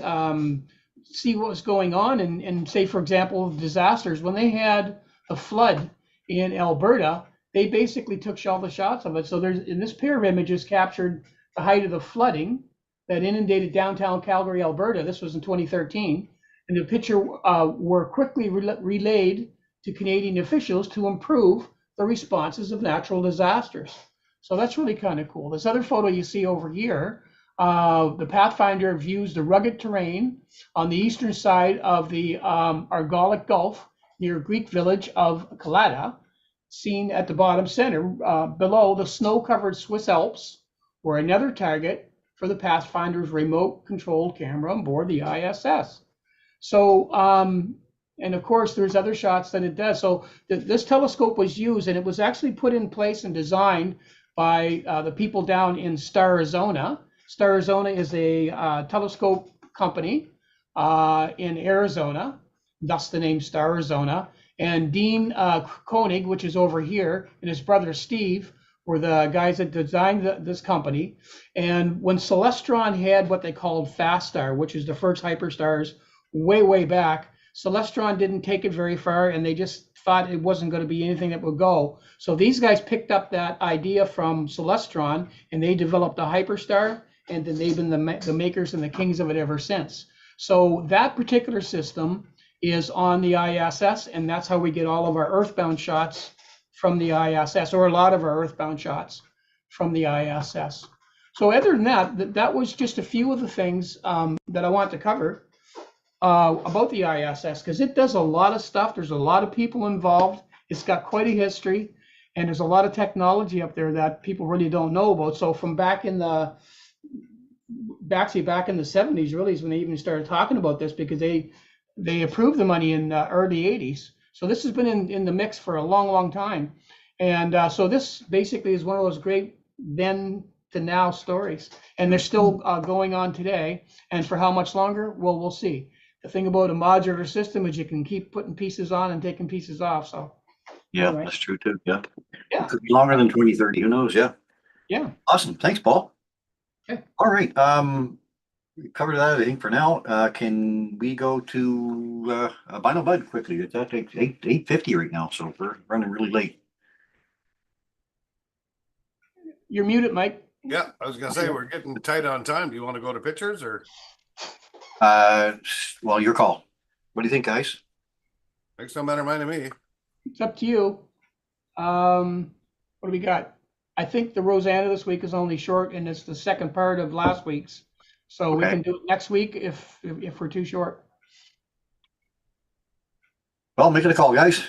[SPEAKER 2] see what was going on and say, for example, disasters. When they had the flood in Alberta, they basically took all the shots of it. So there's, in this pair of images, captured the height of the flooding that inundated downtown Calgary, Alberta. This was in 2013. And the picture were quickly relayed to Canadian officials to improve the responses of natural disasters. So that's really kind of cool. This other photo you see over here, the Pathfinder views the rugged terrain on the eastern side of the Argolic Gulf near Greek village of Kalata. seen at the bottom center, below the snow-covered Swiss Alps, were another target for the Pathfinder's remote-controlled camera on board the ISS. So, and of course, there's other shots that it does. So this telescope was used, and it was actually put in place and designed by the people down in Star, Arizona. Star, Arizona is a telescope company in Arizona, thus the name Star, Arizona. And Dean Koenig, which is over here, and his brother Steve were the guys that designed this company. And when Celestron had what they called FastStar, which is the first hyperstars way back, Celestron didn't take it very far, and they just thought it wasn't going to be anything that would go. So these guys picked up that idea from Celestron, and they developed a hyperstar, and then they've been the makers and the kings of it ever since. So that particular system is on the ISS, and that's how we get all of our earthbound shots from the ISS, or a lot of our earthbound shots from the ISS. So other than that, that was just a few of the things that I want to cover about the ISS, because it does a lot of stuff. There's a lot of people involved. It's got quite a history, and there's a lot of technology up there that people really don't know about. So from back in the 70s, really, is when they even started talking about this, because they approved the money in the early 80s. So this has been in the mix for a long time. And so this basically is one of those great then to now stories. And they're still going on today. And for how much longer? Well, we'll see. The thing about a modular system is you can keep putting pieces on and taking pieces off. So
[SPEAKER 1] Yeah,
[SPEAKER 2] anyway.
[SPEAKER 1] that's true too. Yeah.
[SPEAKER 2] Yeah.
[SPEAKER 1] It could be longer than 2030. Who knows? Yeah.
[SPEAKER 2] Yeah.
[SPEAKER 1] Awesome. Thanks, Paul.
[SPEAKER 2] Okay.
[SPEAKER 1] All right. We covered that, I think, for now. Can we go to Bino Bud quickly? It's at 8:50 right now, so we're running really late.
[SPEAKER 2] You're muted, Mike.
[SPEAKER 3] Yeah, I was gonna say, we're getting tight on time. Do you want to go to pictures or?
[SPEAKER 1] Well, your call. What do you think, guys?
[SPEAKER 3] Makes no matter mind to me.
[SPEAKER 2] It's up to you. What do we got? I think the Rosanna this week is only short, and it's the second part of last week's. So we
[SPEAKER 1] Okay.
[SPEAKER 2] can do it next week if we're too short.
[SPEAKER 1] Well, make it a call, guys.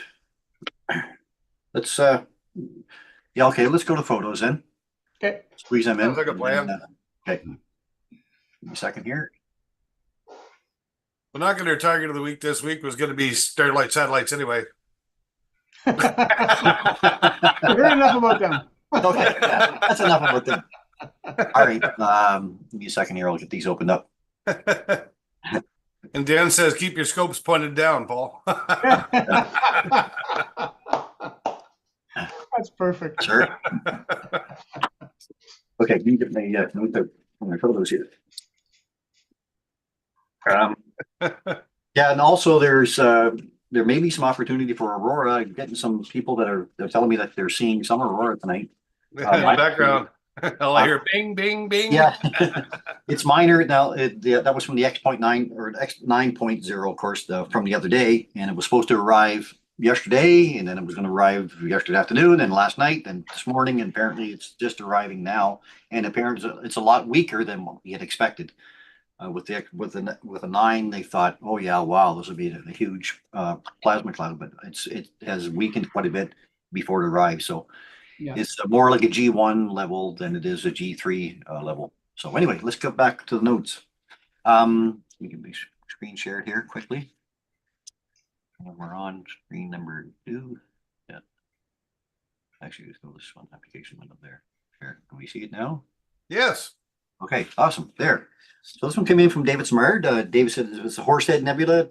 [SPEAKER 1] Let's yeah, okay, let's go to photos then.
[SPEAKER 2] Okay.
[SPEAKER 1] Squeeze them in.
[SPEAKER 3] Sounds like a plan.
[SPEAKER 1] Okay. Give me a second here.
[SPEAKER 3] Binocular target of the week this week was going to be Starlight satellites anyway.
[SPEAKER 2] We heard enough about them.
[SPEAKER 1] Okay, yeah, that's enough about them. All right, give me a second here. I'll get these opened up.
[SPEAKER 3] And Dan says, keep your scopes pointed down, Paul.
[SPEAKER 2] That's perfect.
[SPEAKER 1] Sure. Okay, can you get me note my photos here? Yeah, and also there may be some opportunity for Aurora. I'm getting some people they're telling me that they're seeing some Aurora tonight.
[SPEAKER 3] In the background, I hear bing, bing, bing.
[SPEAKER 1] Yeah, it's minor now. That was from the X.9 or X9.0, of course, from the other day, and it was supposed to arrive yesterday, and then it was going to arrive yesterday afternoon, and last night, and this morning, and apparently it's just arriving now, and apparently it's a lot weaker than what we had expected. With a 9, they thought, oh yeah, wow, this would be a huge plasma cloud, but it has weakened quite a bit before it arrives. So
[SPEAKER 2] Yeah.
[SPEAKER 1] it's more like a G1 level than it is a G3 level. So anyway, let's go back to the notes. We can be screen shared here quickly. And we're on screen number 2. Yeah. Actually, let's go this one application window there. Here, can we see it now?
[SPEAKER 3] Yes.
[SPEAKER 1] Okay, awesome. There. So this one came in from David Smard. David said it's a Horsehead Nebula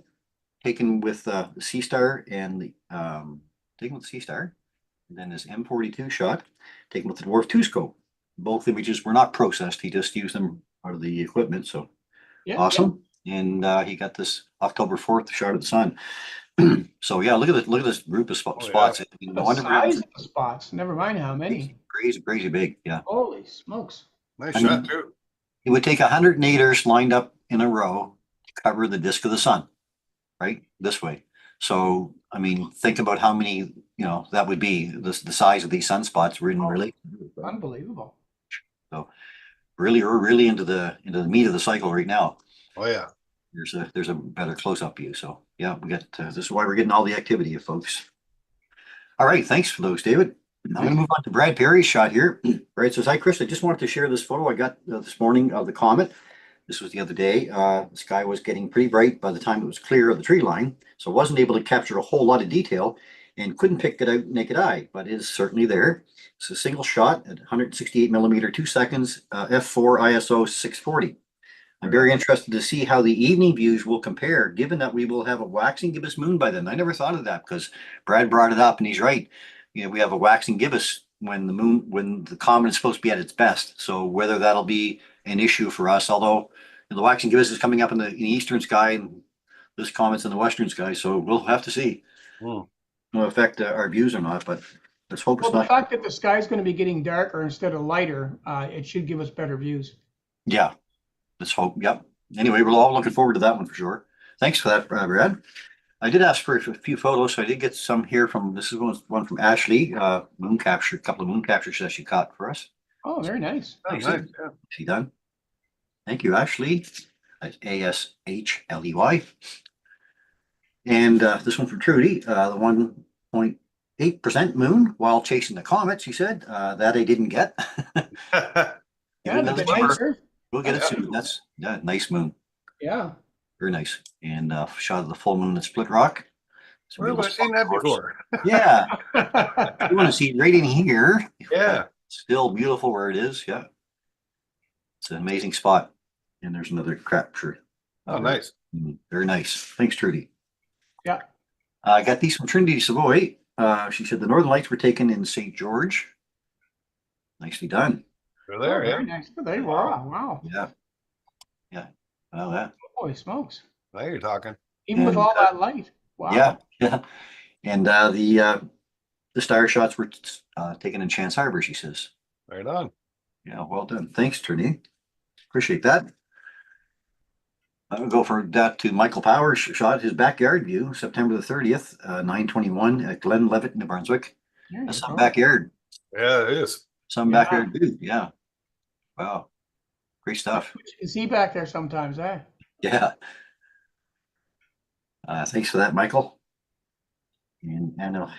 [SPEAKER 1] taken with the Sea Star and the taken with Sea Star. And then this M42 shot taken with the Dwarf 2 scope. Both images were not processed. He just used them out of the equipment. So
[SPEAKER 2] Yeah,
[SPEAKER 1] awesome. And he got this October 4th shot of the sun. So yeah, look at this group of spots.
[SPEAKER 3] Yeah.
[SPEAKER 1] I mean,
[SPEAKER 2] the
[SPEAKER 1] no wonder
[SPEAKER 2] size of the spots. Never mind how many.
[SPEAKER 1] crazy big. Yeah.
[SPEAKER 2] Holy smokes.
[SPEAKER 3] Nice
[SPEAKER 1] I
[SPEAKER 3] shot
[SPEAKER 1] mean,
[SPEAKER 3] too.
[SPEAKER 1] It would take 100 naders lined up in a row to cover the disk of the sun, right? This way. So, I mean, think about how many, that would be the size of these sunspots. Really,
[SPEAKER 2] Unbelievable.
[SPEAKER 1] so we're really into the meat of the cycle right now.
[SPEAKER 3] Oh yeah.
[SPEAKER 1] There's a better close up view. So yeah, we got this is why we're getting all the activity, folks. All right, thanks for those, David. I'm going to move on to Brad Perry's shot here. Brad says, "Hi, Chris. I just wanted to share this photo I got this morning of the comet. This was the other day. The sky was getting pretty bright by the time it was clear of the tree line, so I wasn't able to capture a whole lot of detail and couldn't pick it out naked eye, but it is certainly there. It's a single shot at 168 millimeter, 2 seconds, f4 ISO 640. I'm very interested to see how the evening views will compare, given that we will have a waxing gibbous moon by then. I never thought of that because Brad brought it up, and he's right. You know, we have a waxing gibbous when the comet is supposed to be at its best. So whether that'll be an issue for us, although the waxing gibbous is coming up in the eastern sky, and this comet's in the western sky, so we'll have to see.
[SPEAKER 3] Hmm.
[SPEAKER 1] Will affect our views or not, but let's hope
[SPEAKER 2] Well,
[SPEAKER 1] it's
[SPEAKER 2] the
[SPEAKER 1] not.
[SPEAKER 2] fact that the sky's going to be getting darker instead of lighter, it should give us better views.
[SPEAKER 1] Yeah, let's hope. Yep. Anyway, we're all looking forward to that one for sure. Thanks for that, Brad. I did ask for a few photos, so I did get some here from, this is one from Ashley, moon capture, a couple of moon captures that she caught for us.
[SPEAKER 2] Oh, very nice.
[SPEAKER 3] Oh,
[SPEAKER 1] Thanks,
[SPEAKER 3] nice. Yeah.
[SPEAKER 1] she done. Thank you, Ashley. That's ASHLEY. And this one from Trudy, the 1.8% moon while chasing the comet, she said, that I didn't get.
[SPEAKER 2] Yeah,
[SPEAKER 1] We'll
[SPEAKER 2] the
[SPEAKER 1] get
[SPEAKER 2] nice
[SPEAKER 1] it- we'll get it soon. That's nice moon.
[SPEAKER 2] Yeah.
[SPEAKER 1] Very nice. And shot of the full moon at Split Rock. Some
[SPEAKER 3] Where have I
[SPEAKER 1] beautiful
[SPEAKER 3] seen that
[SPEAKER 1] spots.
[SPEAKER 3] before?
[SPEAKER 1] Yeah, you want to see it right in here.
[SPEAKER 3] Yeah.
[SPEAKER 1] Still beautiful where it is. Yeah. It's an amazing spot. And there's another capture.
[SPEAKER 3] Oh, nice.
[SPEAKER 1] Very nice. Thanks, Trudy.
[SPEAKER 2] Yeah.
[SPEAKER 1] I got these from Trinity Savoy. She said the Northern Lights were taken in St. George. Nicely done.
[SPEAKER 3] They're
[SPEAKER 2] Oh,
[SPEAKER 3] there,
[SPEAKER 2] very
[SPEAKER 3] yeah.
[SPEAKER 2] nice. There you are. Wow.
[SPEAKER 1] Yeah. Yeah. Well, that.
[SPEAKER 2] Holy smokes.
[SPEAKER 3] Now you're talking.
[SPEAKER 2] Even with
[SPEAKER 1] And,
[SPEAKER 2] all that light. Wow.
[SPEAKER 1] Yeah. Yeah. And the star shots were taken in Chance Harbor, she says.
[SPEAKER 3] Right on.
[SPEAKER 1] Yeah, well done. Thanks, Trini. Appreciate that. I'll go for that to Michael Powers shot his backyard view, September the 30th, 9:21 at Glen Levitt, New Brunswick.
[SPEAKER 2] There you
[SPEAKER 1] That's some
[SPEAKER 2] go.
[SPEAKER 1] backyard.
[SPEAKER 3] Yeah, it is.
[SPEAKER 1] Some
[SPEAKER 2] Yeah.
[SPEAKER 1] backyard view. Yeah. Wow. Great stuff.
[SPEAKER 2] You can see back there sometimes, eh?
[SPEAKER 1] Yeah. Thanks for that, Michael. And Anil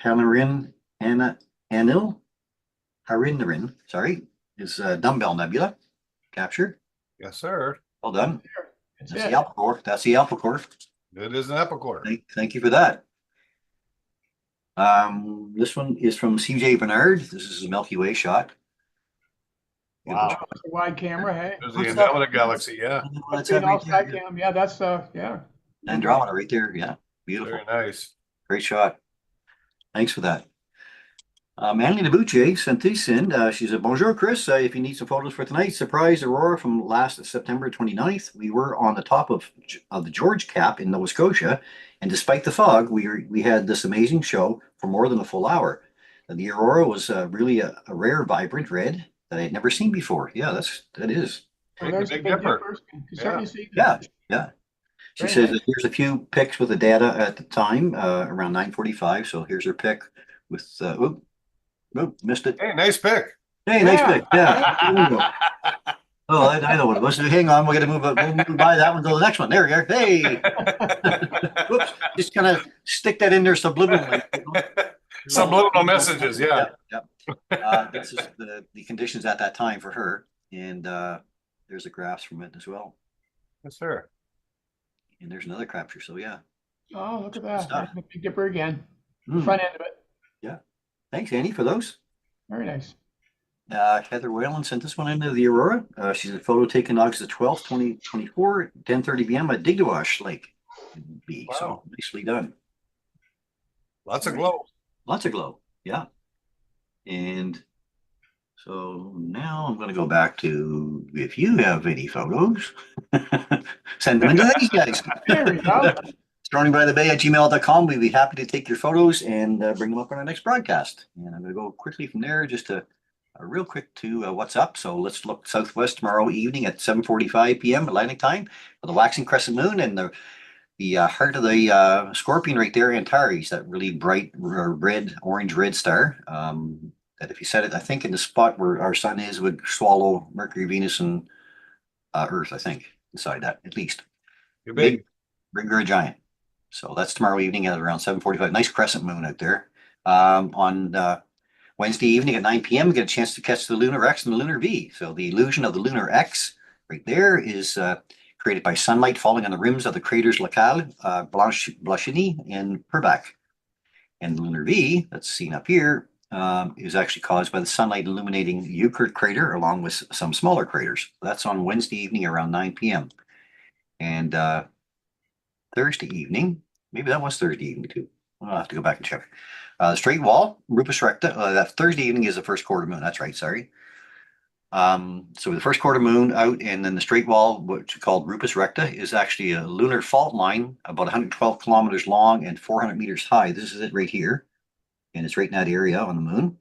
[SPEAKER 1] Harindarin, sorry, is Dumbbell Nebula captured.
[SPEAKER 3] Yes, sir.
[SPEAKER 1] Well done.
[SPEAKER 2] That's
[SPEAKER 1] That's
[SPEAKER 2] it.
[SPEAKER 1] the albacore. That's the albacore.
[SPEAKER 3] It is an epicore.
[SPEAKER 1] Thank you for that. This one is from CJ Bernard. This is a Milky Way shot.
[SPEAKER 3] Wow.
[SPEAKER 2] It's a wide camera, hey?
[SPEAKER 3] There's the
[SPEAKER 1] What's that?
[SPEAKER 3] Andromeda Galaxy, yeah.
[SPEAKER 1] That's
[SPEAKER 2] Between
[SPEAKER 1] it right
[SPEAKER 2] all sky
[SPEAKER 1] there.
[SPEAKER 2] cam. Yeah, that's yeah.
[SPEAKER 1] Andromeda right there. Yeah. Beautiful.
[SPEAKER 3] Very nice.
[SPEAKER 1] Great shot. Thanks for that. Manly Nabuche sent this in. She said, Bonjour, Chris. If you need some photos for tonight, surprise aurora from last September 29th. We were on the top of the George Cap in Nova Scotia, and despite the fog, we had this amazing show for more than a full hour. The aurora was really a rare, vibrant red that I had never seen before. Yeah, that is.
[SPEAKER 2] Well,
[SPEAKER 3] Make a
[SPEAKER 2] there's the
[SPEAKER 3] big
[SPEAKER 2] Big
[SPEAKER 3] dipper.
[SPEAKER 2] Dippers. You can
[SPEAKER 3] Yeah.
[SPEAKER 2] certainly see
[SPEAKER 1] Yeah, yeah. She
[SPEAKER 2] Very
[SPEAKER 1] says
[SPEAKER 2] nice.
[SPEAKER 1] that here's a few pics with the data at the time, around 9:45. So here's her pic with, missed it.
[SPEAKER 3] Hey, nice pick.
[SPEAKER 1] Hey, nice pic. Yeah. There we go. Oh, I know what it was. Hang on, we're gonna we'll move by that one to the next one. There we are. Hey. Whoops. Just kind of stick that in there subliminally.
[SPEAKER 3] Subliminal messages, yeah.
[SPEAKER 1] Yep. This is the conditions at that time for her. And there's the graphs from it as well.
[SPEAKER 3] Yes, sir.
[SPEAKER 1] And there's another capture. So yeah.
[SPEAKER 2] Oh, look at that.
[SPEAKER 1] Stuff.
[SPEAKER 2] There's the Big Dipper again.
[SPEAKER 1] Mm.
[SPEAKER 2] Front end of it.
[SPEAKER 1] Thanks, Annie, for those.
[SPEAKER 2] Very nice.
[SPEAKER 1] Heather Whalen sent this one into the Aurora. She's a photo taken August the 12th, 2024, 10:30 p.m. at Digdawash Lake. So
[SPEAKER 3] Wow.
[SPEAKER 1] nicely done.
[SPEAKER 3] Lots of glow.
[SPEAKER 1] Lots of glow. Yeah. And so now I'm going to go back to, if you have any photos, send them into these guys.
[SPEAKER 2] There we go.
[SPEAKER 1] astronomybythebay@gmail.com. We'd be happy to take your photos and bring them up on our next broadcast. And I'm going to go quickly from there, just to real quick to what's up. So let's look southwest tomorrow evening at 7:45 p.m. Atlantic time for the waxing crescent moon and the heart of the scorpion right there, Antares, that really bright red, orange red star. That if you set it, I think in the spot where our sun is, would swallow Mercury, Venus, and Earth. I think inside that at least.
[SPEAKER 3] Too big.
[SPEAKER 1] Big, very giant. So that's tomorrow evening at around 7:45. Nice crescent moon out there. On Wednesday evening at 9 p.m., we get a chance to catch the Lunar X and the Lunar V. So the illusion of the Lunar X right there is created by sunlight falling on the rims of the craters Lacale, Blanchini, and Purback. And the Lunar V, that's seen up here, is actually caused by the sunlight illuminating the Euclid crater along with some smaller craters. That's on Wednesday evening around 9 p.m. And Thursday evening, maybe that was Thursday evening too. I'll have to go back and check. The straight wall, Rupus Recta, that Thursday evening is the first quarter moon. That's right, sorry. So the first quarter moon out, and then the straight wall, which is called Rupus Recta, is actually a lunar fault line about 112 kilometers long and 400 meters high. This is it right here, and it's right in that area on the moon.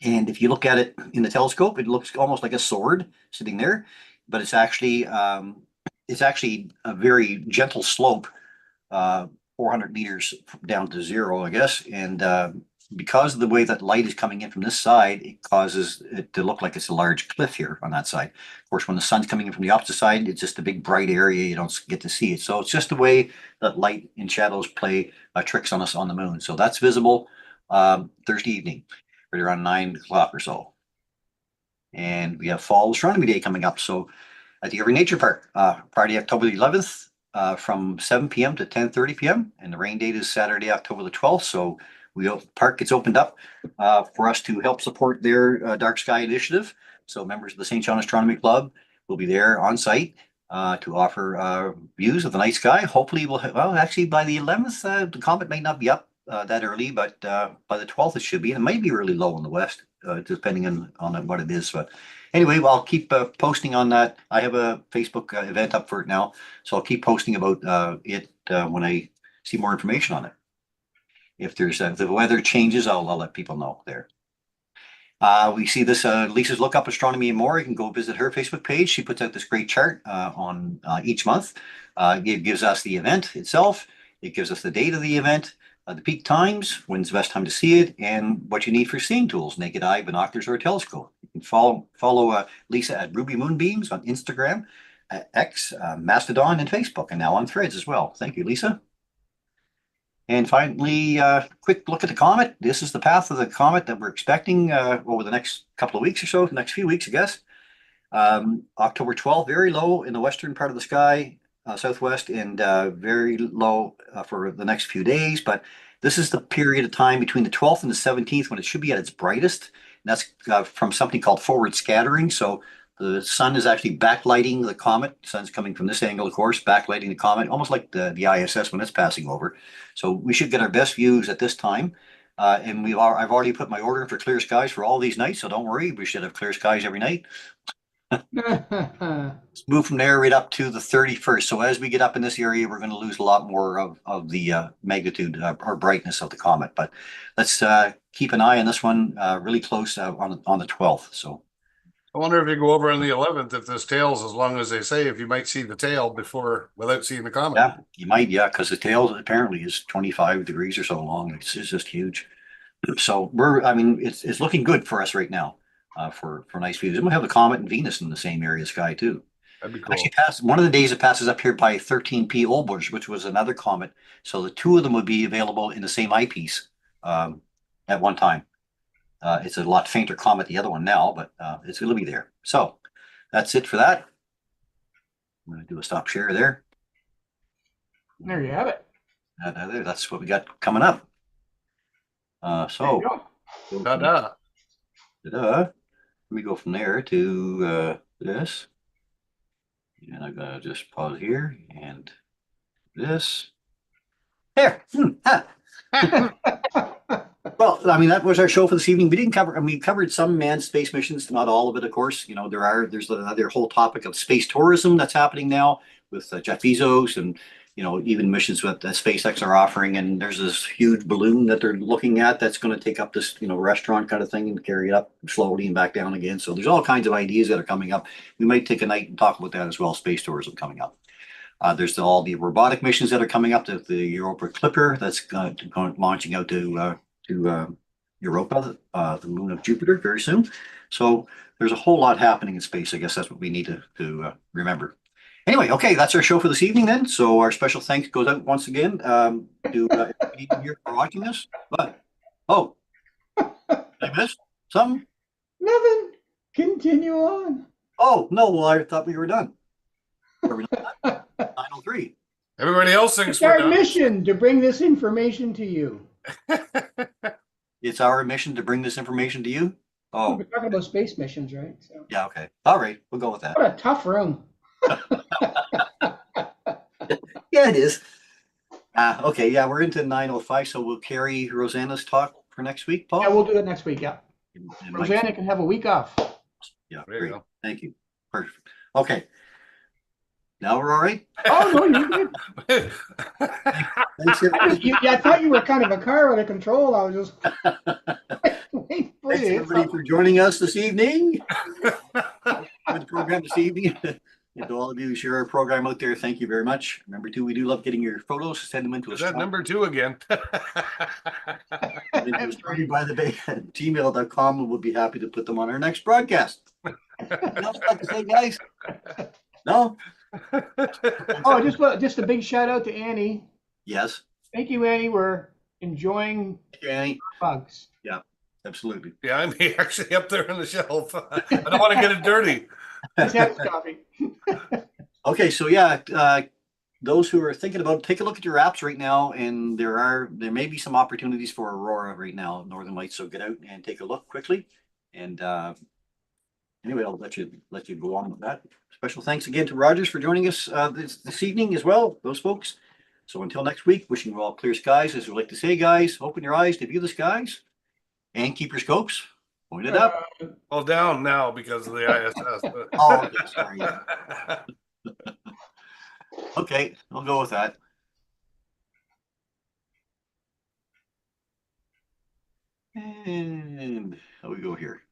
[SPEAKER 1] And if you look at it in the telescope, it looks almost like a sword sitting there, but it's actually a very gentle slope, 400 meters down to zero, I guess. And because of the way that light is coming in from this side, it causes it to look like it's a large cliff here on that side. Of course, when the sun's coming in from the opposite side, it's just a big bright area. You don't get to see it. So it's just the way that light and shadows play tricks on us on the moon. So that's visible Thursday evening, right around 9 o'clock or so. And we have Fall Astronomy Day coming up. So at the Every Nature Park, Friday, October the 11th, from 7 p.m. to 10:30 p.m. And the rain date is Saturday, October the 12th. So the park gets opened up for us to help support their dark sky initiative. So members of the St. John Astronomy Club will be there on site to offer views of the night sky. Hopefully well, actually by the 11th, the comet might not be up that early, but by the 12th it should be. And it might be really low in the west, depending on what it is. But anyway, well, I'll keep posting on that. I have a Facebook event up for it now, so I'll keep posting about it when I see more information on it. If the weather changes, I'll let people know there. We see this Lisa's Look Up Astronomy and More. You can go visit her Facebook page. She puts out this great chart on each month. It gives us the event itself. It gives us the date of the event, the peak times, when's the best time to see it, and what you need for seeing tools, naked eye, binoculars, or a telescope. You can follow Lisa at Ruby Moonbeams on Instagram, X, Mastodon, and Facebook, and now on Threads as well. Thank you, Lisa. And finally, quick look at the comet. This is the path of the comet that we're expecting over the next couple of weeks or so, the next few weeks, I guess. October 12th, very low in the western part of the sky, southwest, and very low for the next few days. But this is the period of time between the 12th and the 17th when it should be at its brightest. And that's from something called forward scattering. So the sun is actually backlighting the comet. The sun's coming from this angle, of course, backlighting the comet, almost like the ISS when it's passing over. So we should get our best views at this time. And I've already put my order in for clear skies for all these nights, so don't worry. We should have clear skies every night. Let's move from there right up to the 31st. So as we get up in this area, we're going to lose a lot more of the magnitude or brightness of the comet. But let's keep an eye on this one really close on the 12th. So
[SPEAKER 3] I wonder if you go over on the 11th, if this tails as long as they say, if you might see the tail without seeing the comet.
[SPEAKER 1] yeah, you might, yeah, because the tail apparently is 25 degrees or so long. It's just huge. So it's looking good for us right now for nice views. And we have the comet and Venus in the same area of sky too.
[SPEAKER 3] That'd be cool.
[SPEAKER 1] Actually, one of the days it passes up here by 13P Olbers, which was another comet. So the two of them would be available in the same eyepiece at one time. It's a lot fainter comet, the other one now, but it's going to be there. So that's it for that. I'm going to do a stop share there.
[SPEAKER 2] There you have it.
[SPEAKER 1] That's what we got coming up. So
[SPEAKER 3] Ta-da.
[SPEAKER 1] let me go from there to this. And I'm going to just pause here and this. There. Well, that was our show for this evening. We didn't cover, we covered some manned space missions, not all of it, of course. There's another whole topic of space tourism that's happening now with Jeff Bezos and, even missions that SpaceX are offering. And there's this huge balloon that they're looking at that's going to take up this, restaurant kind of thing and carry it up slowly and back down again. So there's all kinds of ideas that are coming up. We might take a night and talk about that as well, space tourism coming up. There's all the robotic missions that are coming up to the Europa Clipper that's launching out to Europa, the moon of Jupiter, very soon. So there's a whole lot happening in space. I guess that's what we need to remember. Anyway, okay, that's our show for this evening then. So our special thanks goes out once again to everybody here for watching this. But Oh, I missed something?
[SPEAKER 2] Nothing. Continue on.
[SPEAKER 1] Oh, no, well, I thought we were done. Are we not? 9:03.
[SPEAKER 3] Everybody else thinks
[SPEAKER 2] It's
[SPEAKER 3] we're
[SPEAKER 2] our
[SPEAKER 3] done.
[SPEAKER 2] mission to bring this information to you.
[SPEAKER 1] It's our mission to bring this information to you? Oh,
[SPEAKER 2] We're talking about space missions, right? So,
[SPEAKER 1] yeah, okay. All right, we'll go with that.
[SPEAKER 2] what a tough room.
[SPEAKER 1] Yeah, it is. Okay, yeah, we're into 9:05, so we'll carry Rosanna's talk for next week, Paul?
[SPEAKER 2] Yeah, we'll do that next week. Yeah.
[SPEAKER 1] And Mike's-
[SPEAKER 2] Rosanna can have a week off.
[SPEAKER 1] Yeah,
[SPEAKER 3] There you
[SPEAKER 1] great.
[SPEAKER 3] go.
[SPEAKER 1] Thank you. Perfect. Okay. Now we're all right?
[SPEAKER 2] Oh, no, you're good.
[SPEAKER 1] Thanks,
[SPEAKER 2] I thought you were kind of a car out of control. I was just waiting for
[SPEAKER 1] Thanks,
[SPEAKER 2] you.
[SPEAKER 1] everybody, for joining us this evening. Good program this evening. And to all of you who share our program out there, thank you very much. Remember, too, we do love getting your photos. Send them into
[SPEAKER 3] Is that number 2 again?
[SPEAKER 1] by the bay at gmail.com, and we'll be happy to put them on our next broadcast. Anything else you'd like to say, guys? No?
[SPEAKER 2] Oh, just a big shout out to Annie.
[SPEAKER 1] Yes.
[SPEAKER 2] Thank you, Annie. We're enjoying
[SPEAKER 1] Thank you, Annie.
[SPEAKER 2] bugs.
[SPEAKER 3] Yeah,
[SPEAKER 1] Absolutely.
[SPEAKER 3] I'm actually up there on the shelf. I don't want to get it dirty.
[SPEAKER 2] Let's have this coffee.
[SPEAKER 1] Okay, so yeah, those who are thinking about it, take a look at your apps right now, and there may be some opportunities for Aurora right now, Northern Lights. So get out and take a look quickly. And anyway, I'll let you go on with that. Special thanks again to Rogers for joining us this evening as well, those folks. So until next week, wishing you all clear skies. As we like to say, guys, open your eyes to view the skies and keep your scopes pointed up.
[SPEAKER 3] Well, down now because of the ISS. But...
[SPEAKER 1] Oh, okay, sorry. Okay, I'll go with that. And how we go here?